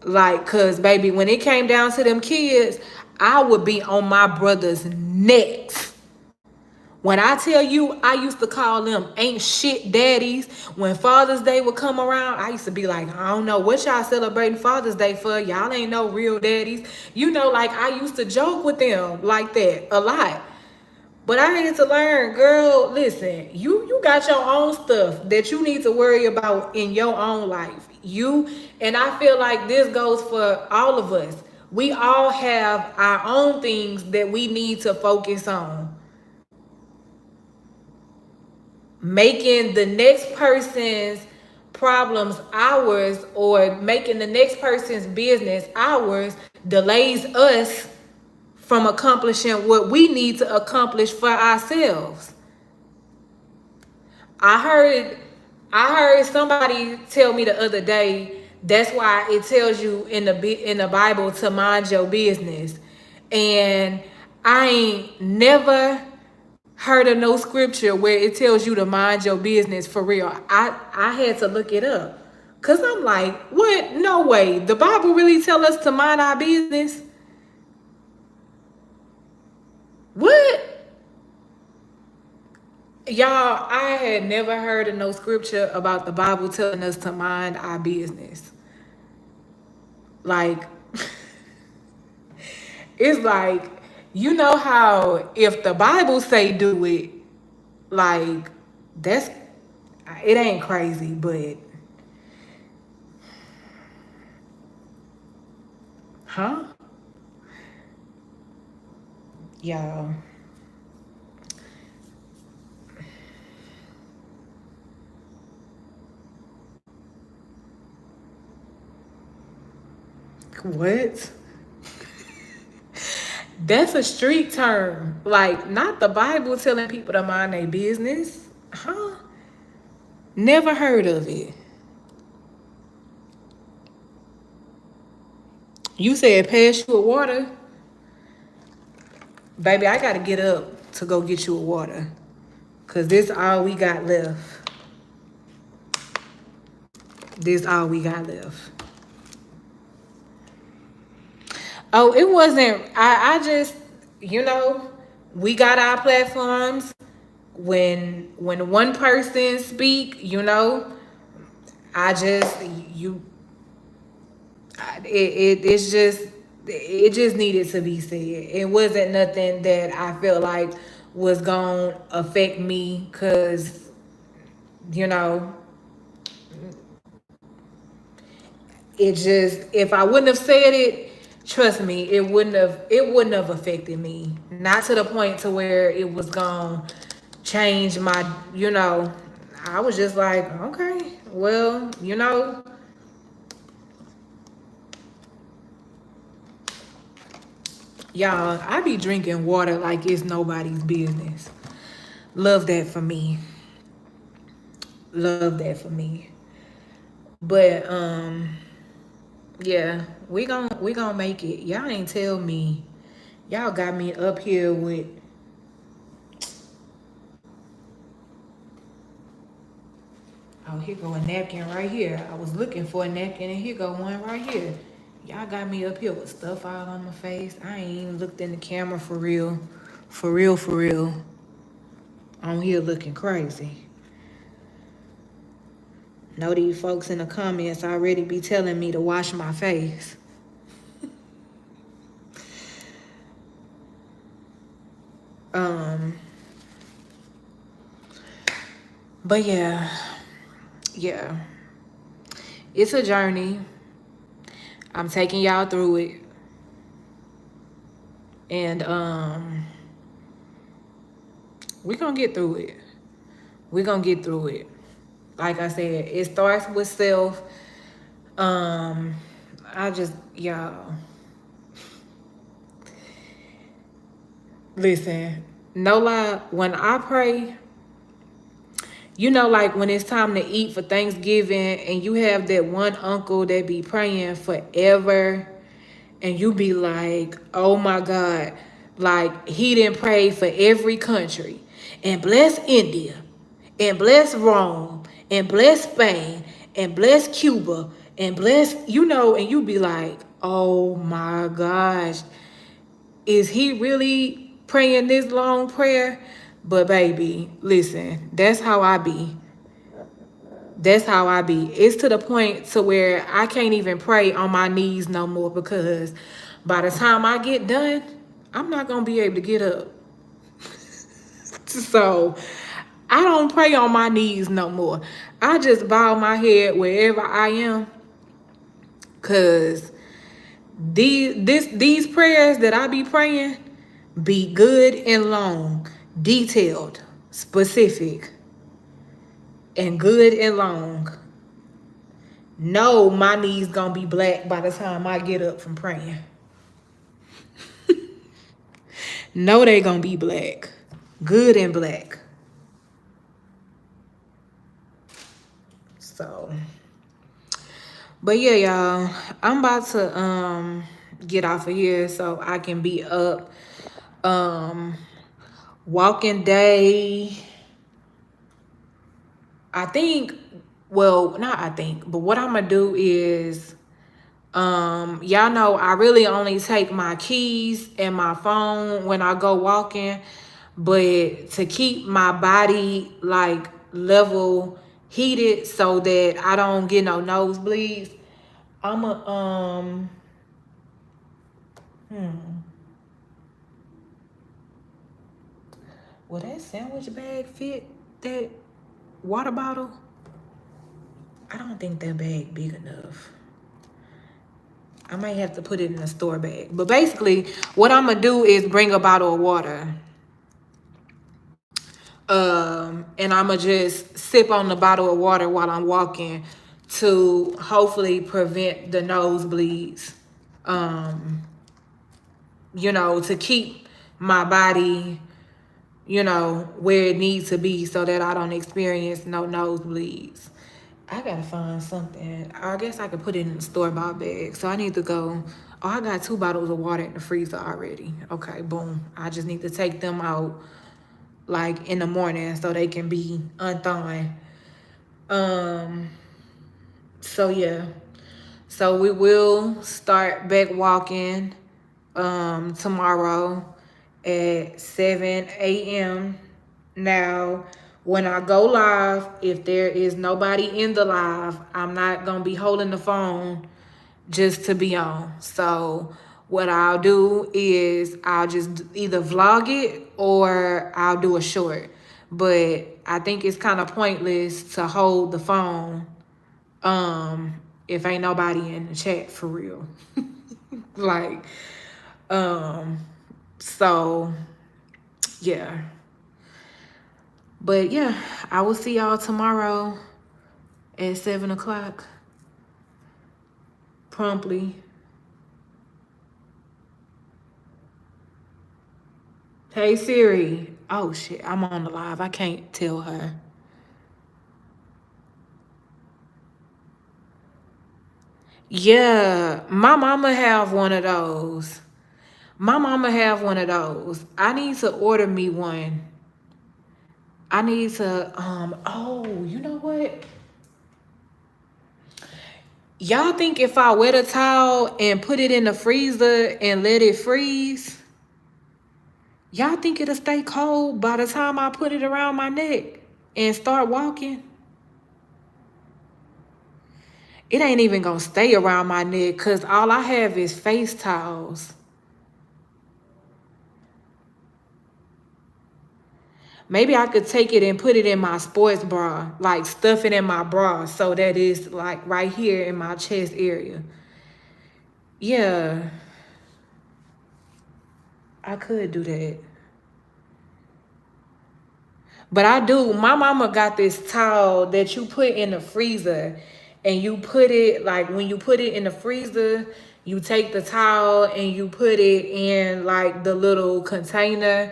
Like, cause baby, when it came down to them kids, I would be on my brother's necks. When I tell you, I used to call them ain't shit daddies. When Father's Day would come around, I used to be like, I don't know what y'all celebrating Father's Day for. Y'all ain't no real daddies. You know, like, I used to joke with them like that a lot. But I had to learn, girl, listen, you got your own stuff that you need to worry about in your own life. And I feel like this goes for all of us. We all have our own things that we need to focus on. Making the next person's problems ours, or making the next person's business ours, delays us from accomplishing what we need to accomplish for ourselves. I heard I heard somebody tell me the other day that's why it tells you in the Bible to mind your business. And I ain't never heard of no scripture where it tells you to mind your business for real. I had to look it up. Cause I'm like, what? No way. The Bible really tell us to mind our business? What? Y'all, I had never heard of no scripture about the Bible telling us to mind our business. Like, it's like, you know how if the Bible say do it, like, that's, it ain't crazy, but, huh? Y'all. What? That's a street term. Like, not the Bible telling people to mind their business. Huh? Never heard of it. You said pass you a water? Baby, I gotta get up to go get you a water. Cause this all we got left. This all we got left. Oh, it wasn't, I just, you know, we got our platforms. When one person speak, you know, I just, you, it's just, it just needed to be said. It wasn't nothing that I felt like was gonna affect me, cause, you know, it just, if I wouldn't have said it, trust me, it wouldn't have affected me. Not to the point to where it was gonna change my, you know, I was just like, okay, well, you know, y'all, I be drinking water like it's nobody's business. Love that for me. Love that for me. But yeah, we gonna make it. Y'all ain't tell me. Y'all got me up here with, oh, here go a napkin right here. I was looking for a napkin and here go one right here. Y'all got me up here with stuff all on my face. I ain't even looked in the camera for real. For real, for real. I'm here looking crazy. Know these folks in the comments already be telling me to wash my face. Um, but yeah, yeah. It's a journey. I'm taking y'all through it. And we gonna get through it. We gonna get through it. Like I said, it starts with self. Um, I just, y'all, listen, no lie, when I pray, you know, like when it's time to eat for Thanksgiving and you have that one uncle that be praying forever and you be like, oh my God, like he didn't pray for every country and bless India and bless Rome and bless Spain and bless Cuba and bless, you know, and you be like, oh my gosh, is he really praying this long prayer? But baby, listen, that's how I be. That's how I be. It's to the point to where I can't even pray on my knees no more because by the time I get done, I'm not gonna be able to get up. So I don't pray on my knees no more. I just bow my head wherever I am. Cause these prayers that I be praying be good and long, detailed, specific, and good and long. No, my knees gonna be black by the time I get up from praying. No, they gonna be black. Good and black. So, but yeah, y'all, I'm about to get off of here so I can be up. Walking day. I think, well, not I think, but what I'm gonna do is y'all know I really only take my keys and my phone when I go walking, but to keep my body like level heated so that I don't get no nosebleeds, I'm a will that sandwich bag fit that water bottle? I don't think that bag big enough. I might have to put it in a store bag. But basically, what I'm gonna do is bring a bottle of water. And I'ma just sip on the bottle of water while I'm walking to hopefully prevent the nosebleeds. Um, to keep my body, where it needs to be so that I don't experience no nosebleeds. I gotta find something. I guess I could put it in the store-bought bag. So I need to go. Oh, I got 2 bottles of water in the freezer already. Okay, boom. I just need to take them out like in the morning so they can be unthawing. So yeah. So we will start back walking tomorrow at 7 a.m. Now, when I go live, if there is nobody in the live, I'm not gonna be holding the phone just to be on. So what I'll do is I'll just either vlog it or I'll do a short. But I think it's kind of pointless to hold the phone if ain't nobody in the chat for real. Like, so yeah. But yeah, I will see y'all tomorrow at 7 o'clock promptly. Hey Siri. Oh shit, I'm on the live. I can't tell her. Yeah, my mama have one of those. I need to order me one. I need to oh, you know what? Y'all think if I wet a towel and put it in the freezer and let it freeze, y'all think it'll stay cold by the time I put it around my neck and start walking? It ain't even gonna stay around my neck because all I have is face towels. Maybe I could take it and put it in my sports bra, like stuff it in my bra so that it's like right here in my chest area. Yeah, I could do that. But I do. My mama got this towel that you put in the freezer and you put it like when you put it in the freezer, you take the towel and you put it in like the little container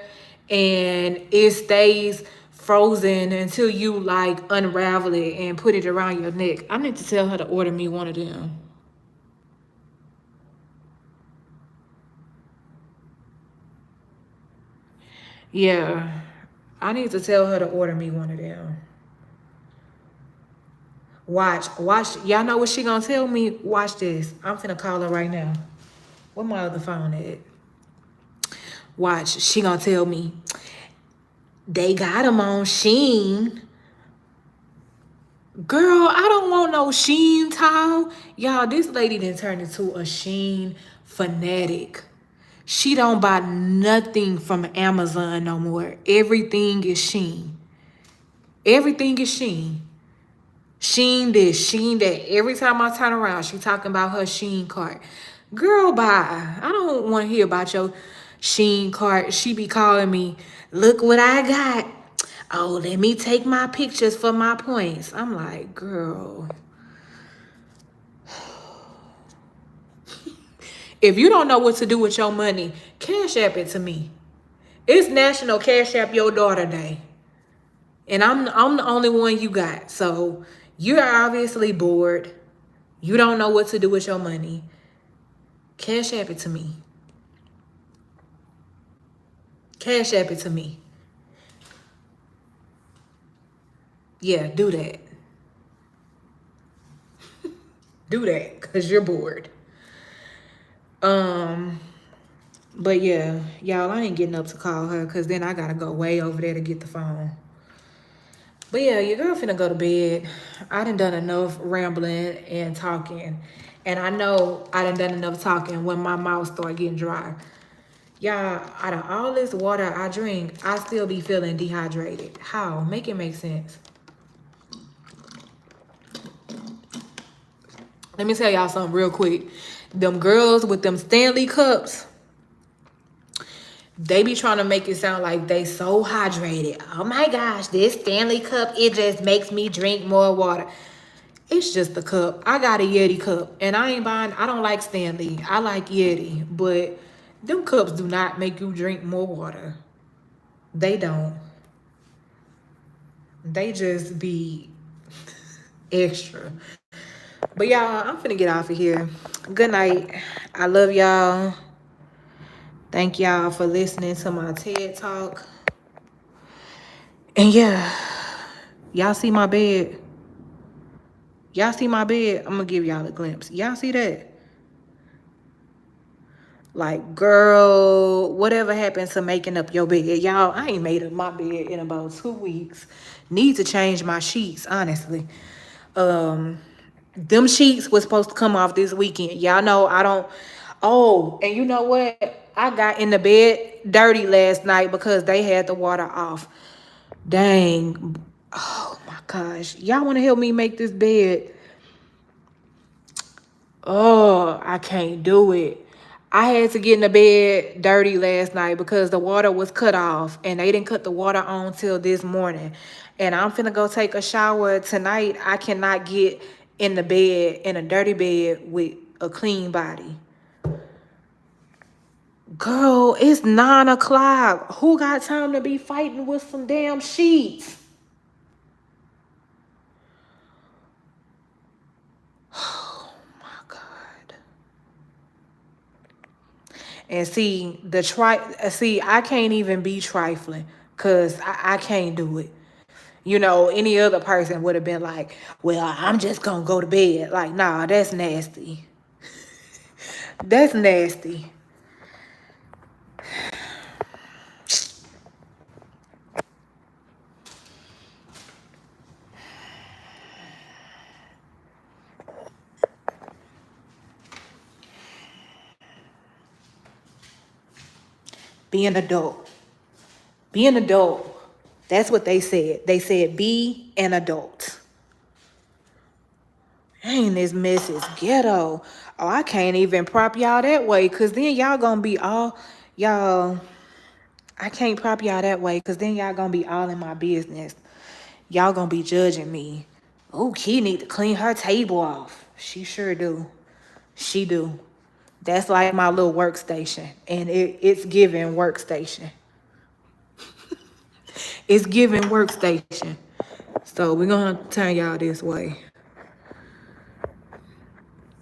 and it stays frozen until you like unravel it and put it around your neck. I need to tell her to order me one of them. Yeah. I need to tell her to order me one of them. Watch. Y'all know what she gonna tell me? Watch this. I'm finna call her right now. Where my other phone at? Watch. She gonna tell me, they got them on Sheen. Girl, I don't want no Sheen towel. Y'all, this lady done turned into a Sheen fanatic. She don't buy nothing from Amazon no more. Everything is Sheen. Everything is Sheen. Sheen this, Sheen that. Every time I turn around, she talking about her Sheen cart. Girl, bye. I don't want to hear about your Sheen cart. She be calling me, look what I got. Oh, let me take my pictures for my points. I'm like, girl. If you don't know what to do with your money, Cash App it to me. It's National Cash App Your Daughter Day. And I'm the only one you got. So You're obviously bored. You don't know what to do with your money. Cash app it to me. Cash app it to me. Yeah, do that. Do that, because you're bored. Um, but yeah, y'all, I ain't getting up to call her because then I gotta go way over there to get the phone. But yeah, your girl finna go to bed. I done enough rambling and talking. And I know I done enough talking when my mouth start getting dry. Y'all, out of all this water I drink, I still be feeling dehydrated. How? Make it make sense. Let me tell y'all something real quick. Them girls with them Stanley cups, they be trying to make it sound like they so hydrated. Oh my gosh, this Stanley cup, it just makes me drink more water. It's just a cup. I got a Yeti cup, and I don't like Stanley. I like Yeti, but them cups do not make you drink more water. They don't. They just be extra. But y'all, I'm finna get off of here. Good night. I love y'all. Thank y'all for listening to my TED Talk. And yeah, y'all see my bed? Y'all see my bed? I'm gonna give y'all a glimpse. Y'all see that? Like, girl, whatever happened to making up your bed? Y'all, I ain't made up my bed in about 2 weeks. Need to change my sheets, honestly. Them sheets was supposed to come off this weekend. Y'all know I don't. Oh, and you know what? I got in the bed dirty last night because they had the water off. Dang. Oh my gosh. Y'all want to help me make this bed? Oh, I can't do it. I had to get in the bed dirty last night because the water was cut off and they didn't cut the water on till this morning. And I'm finna go take a shower tonight. I cannot get in the bed, in a dirty bed with a clean body. Girl, it's 9 o'clock. Who got time to be fighting with some damn sheets? Oh my God. And see, I can't even be trifling because I can't do it. You know, any other person would have been like, well, I'm just gonna go to bed. Like, nah, that's nasty. That's nasty. Be an adult. Be an adult. That's what they said. They said, be an adult. Dang, this mess is ghetto. Oh, I can't even prop y'all that way because then y'all gonna be all, y'all, I can't prop y'all that way because then y'all gonna be all in my business. Y'all gonna be judging me. Oh, Key need to clean her table off. She sure do. She do. That's like my little workstation. And it's giving workstation. It's giving workstation. So we're gonna turn y'all this way.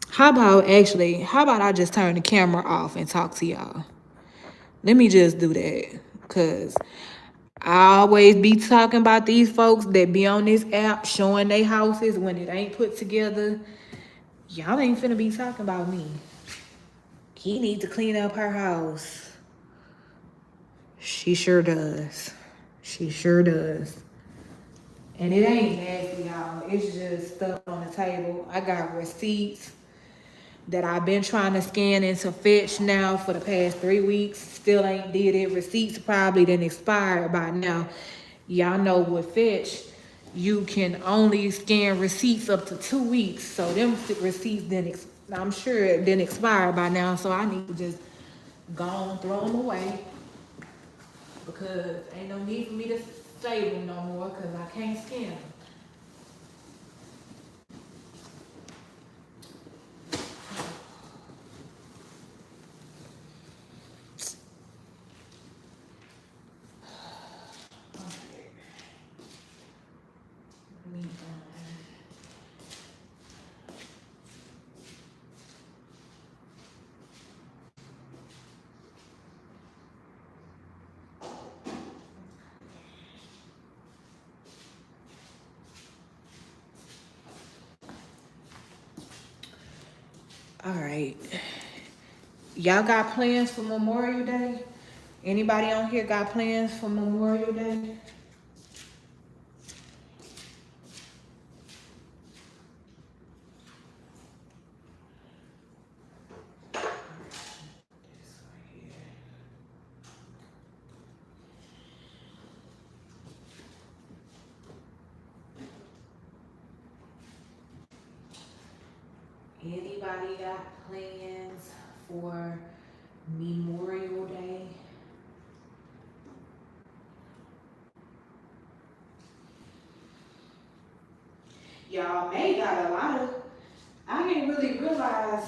How about I just turn the camera off and talk to y'all? Let me just do that. Cause I always be talking about these folks that be on this app showing their houses when it ain't put together. Y'all ain't finna be talking about me. He need to clean up her house. She sure does. She sure does. And it ain't nasty, y'all. It's just stuff on the table. I got receipts that I've been trying to scan into Fetch now for the past 3 weeks. Still ain't did it. Receipts probably done expired by now. Y'all know with Fetch, you can only scan receipts up to 2 weeks. So them receipts didn't, I'm sure it didn't expire by now. So I need to just go on, throw them away. Because ain't no need for me to save them no more because I can't scan them. All right. Y'all got plans for Memorial Day? Anybody on here got plans for Memorial Day? Anybody got plans for Memorial Day? Y'all, May got a lot of, I didn't really realize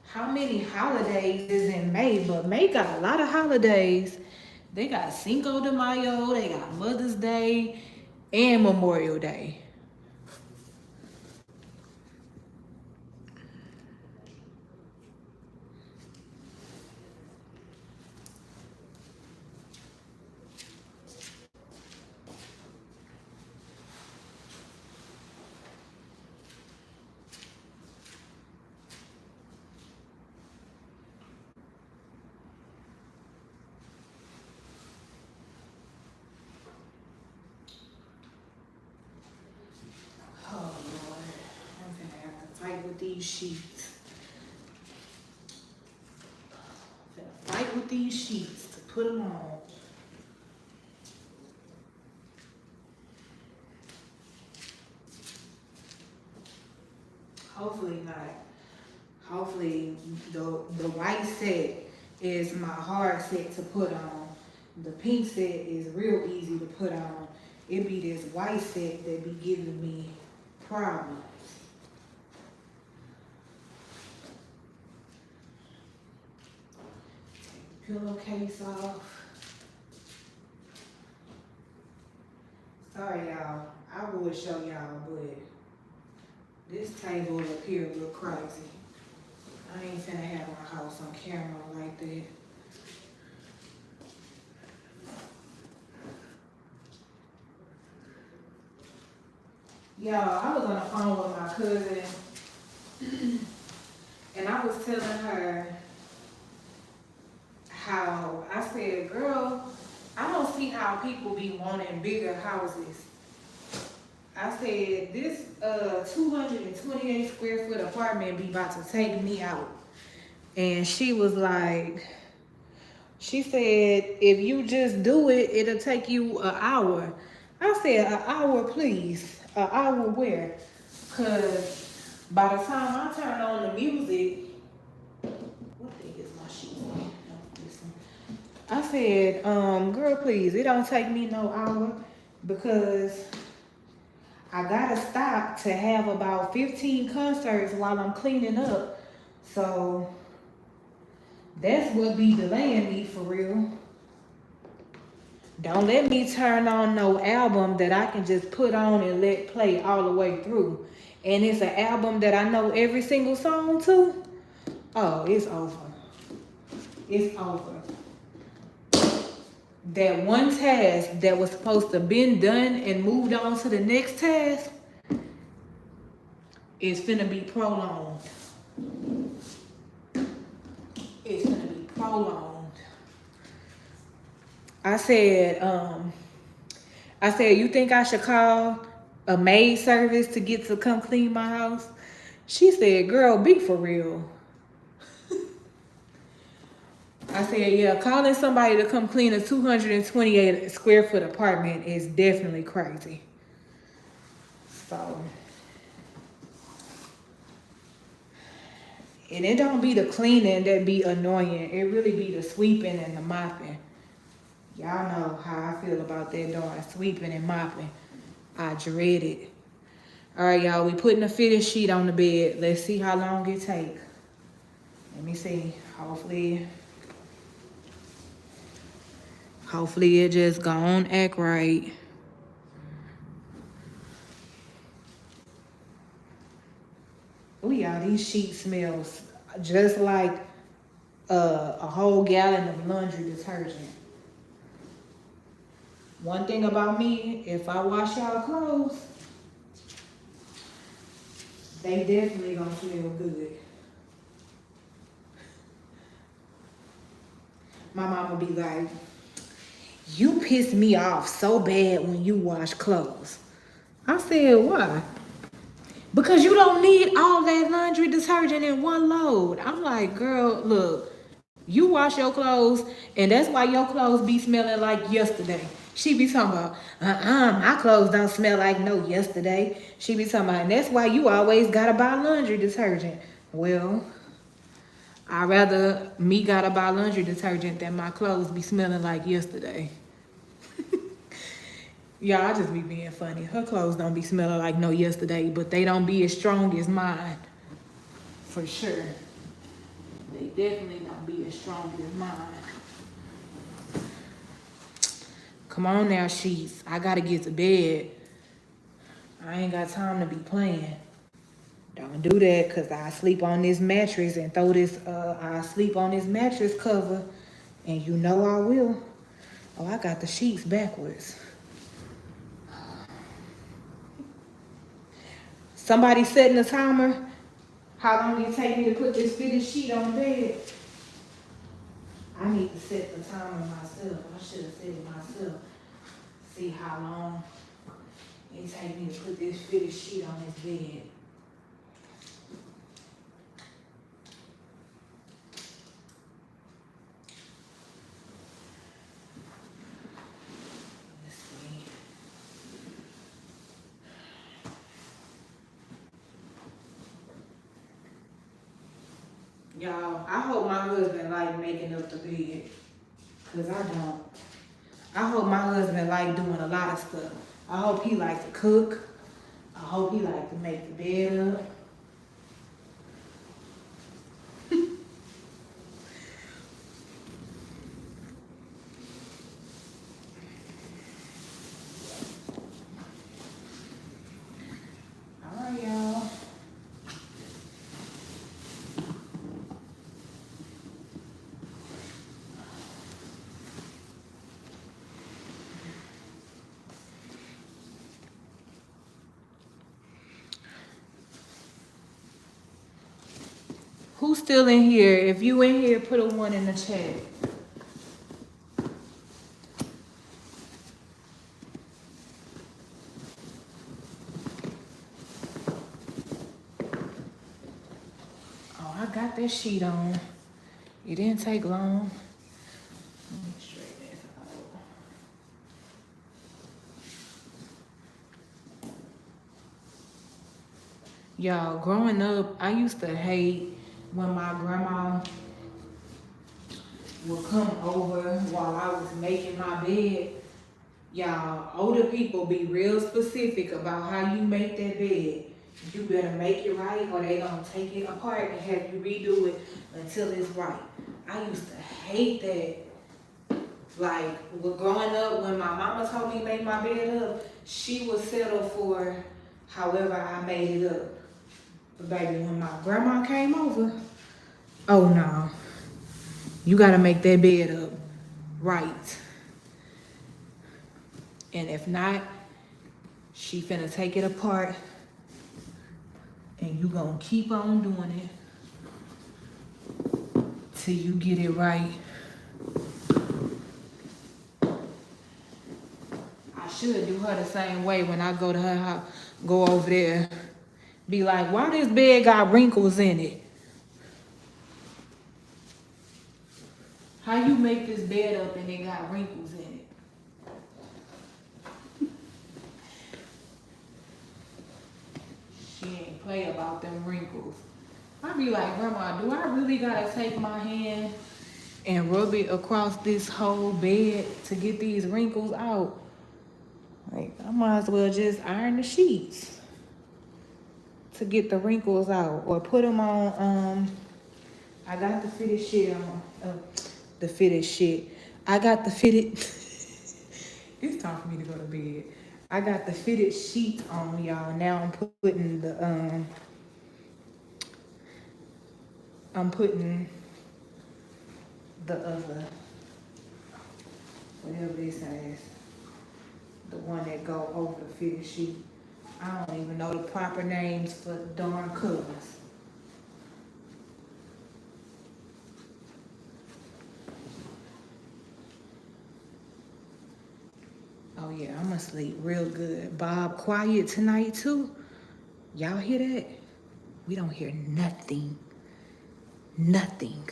how many holidays is in May, but May got a lot of holidays. They got Cinco de Mayo, they got Mother's Day, and Memorial Day. Oh Lord, I'm gonna have to fight with these sheets. I'm gonna fight with these sheets to put them on. Hopefully not. Hopefully the white set is my hard set to put on. The pink set is real easy to put on. It be this white set that be giving me problems. Take the pillowcase off. Sorry y'all, I would show y'all, but this table up here look crazy. I ain't finna have my house on camera like that. Y'all, I was on the phone with my cousin and I was telling her how, I said, girl, I don't see how people be wanting bigger houses. I said, this 228 square foot apartment be about to take me out. And she was like, she said, if you just do it, it'll take you an hour. I said, an hour, please. An hour where? Because by the time I turn on the music, what thing is my sheet? I said, girl, please, it don't take me no hour because I gotta stop to have about 15 concerts while I'm cleaning up. So that's what be delaying me for real. Don't let me turn on no album that I can just put on and let play all the way through. And it's an album that I know every single song to. Oh, it's over. It's over. That one task that was supposed to been done and moved on to the next task is finna be prolonged. It's gonna be prolonged. I said, you think I should call a maid service to get to come clean my house? She said, girl, be for real. I said, yeah, calling somebody to come clean a 228 square foot apartment is definitely crazy. So, and it don't be the cleaning that be annoying. It really be the sweeping and the mopping. Y'all know how I feel about that darn sweeping and mopping. I dread it. All right, y'all, we putting a fitted sheet on the bed. Let's see how long it take. Let me see. Hopefully it just gon' act right. Oh, y'all, these sheets smells just like a whole gallon of laundry detergent. One thing about me, if I wash y'all clothes, they definitely gonna smell good. My mama be like, you piss me off so bad when you wash clothes. I said, why? Because you don't need all that laundry detergent in one load. I'm like, girl, look, you wash your clothes, and that's why your clothes be smelling like yesterday. She be talking about, my clothes don't smell like no yesterday. She be talking about, and that's why you always gotta buy laundry detergent. Well, I'd rather me gotta buy laundry detergent than my clothes be smelling like yesterday. Yeah, I just be being funny. Her clothes don't be smelling like no yesterday, but they don't be as strong as mine. For sure. They definitely don't be as strong as mine. Come on now, sheets. I gotta get to bed. I ain't got time to be playing. Don't do that, cause I sleep on this mattress and I sleep on this mattress cover, and you know I will. Oh, I got the sheets backwards. Somebody setting a timer. How long it take me to put this fitted sheet on bed? I need to set the timer myself. I should have set it myself. See how long it take me to put this fitted sheet on this bed. Let's see. Y'all, I hope my husband like making up the bed. Cause I don't. I hope my husband like doing a lot of stuff. I hope he like to cook. I hope he like to make the bed up. All right, y'all. Who's still in here? If you in here, put a 1 in the chat. Oh, I got that sheet on. It didn't take long. Let me straighten this out. Y'all, growing up, I used to hate when my grandma would come over while I was making my bed. Y'all, older people be real specific about how you make that bed. You better make it right or they gonna take it apart and have you redo it until it's right. I used to hate that. Like, growing up, when my mama told me to make my bed up, she would settle for however I made it up. But baby, when my grandma came over, oh no. You gotta make that bed up right. And if not, she finna take it apart and you gonna keep on doing it till you get it right. I should do her the same way when I go to her house, go over there, be like, why this bed got wrinkles in it? How you make this bed up and it got wrinkles in it? She ain't play about them wrinkles. I be like, Grandma, do I really gotta take my hand and rub it across this whole bed to get these wrinkles out? Like, I might as well just iron the sheets to get the wrinkles out, or put them on. I got the fitted shit on. The fitted shit. I got the fitted. It's time for me to go to bed. I got the fitted sheet on, y'all. Now I'm putting the other, whatever this is, the one that go over the fitted sheet. I don't even know the proper names for darn colors. Oh yeah, I'm gonna sleep real good. Bob quiet tonight too. Y'all hear that? We don't hear nothing. Nothing.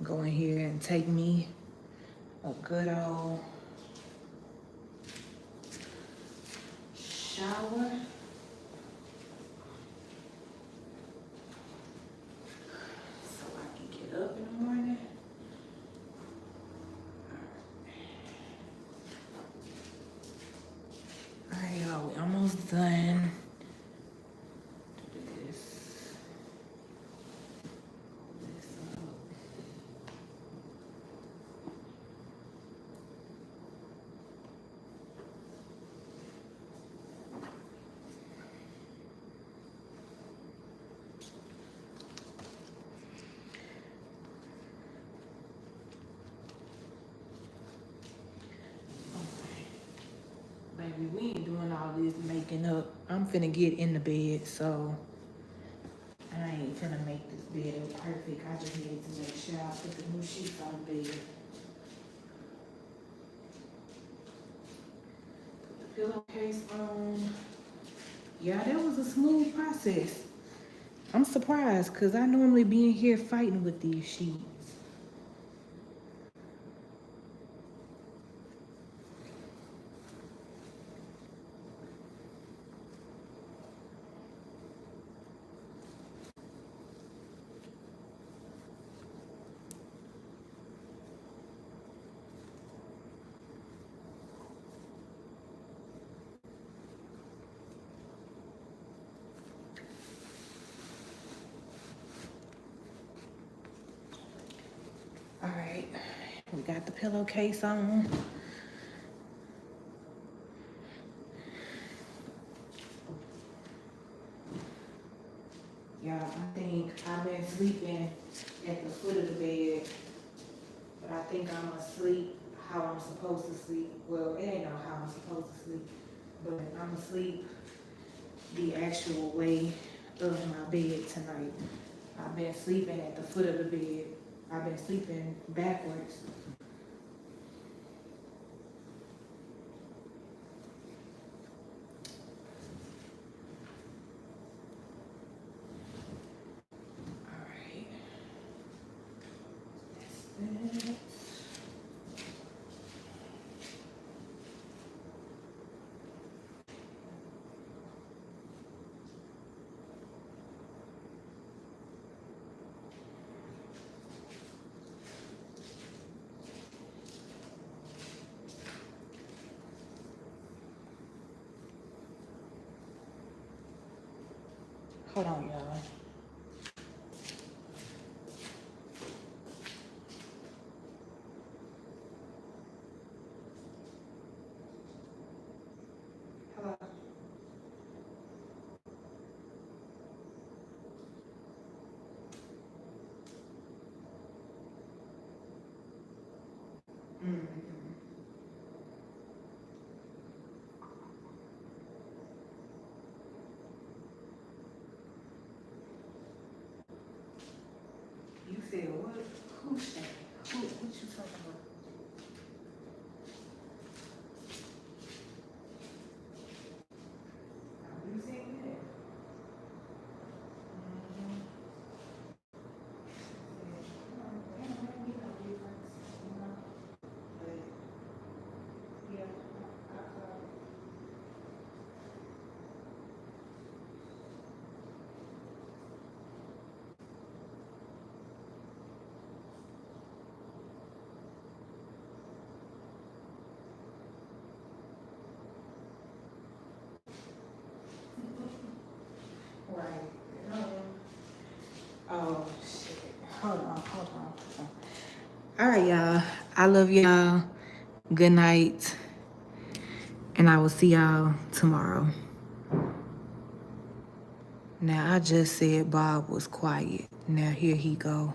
Go in here and take me a good old shower. So I can get up in the morning. Alright, y'all, we almost done. Do this. Pull this up. Baby, we ain't doing all this making up. I'm finna get in the bed, so I ain't finna make this bed perfect. I just need to make sure I put the new sheets on the bed. Put the pillowcase on. Yeah, that was a smooth process. I'm surprised because I normally be in here fighting with these sheets. All right, we got the pillowcase on. Yeah, I think I've been sleeping at the foot of the bed, but I think I'm gonna sleep how I'm supposed to sleep. Well, it ain't no how I'm supposed to sleep, but I'm gonna sleep the actual way of my bed tonight. I've been sleeping at the foot of the bed. I've been sleeping backwards. All right. That's it. Hold on, y'all. Hello. You said what? Who's saying? What you talking about? You saying that? Right. Oh shit. Hold on. All right, y'all. I love y'all. Good night. And I will see y'all tomorrow. Now I just said Bob was quiet. Now here he go.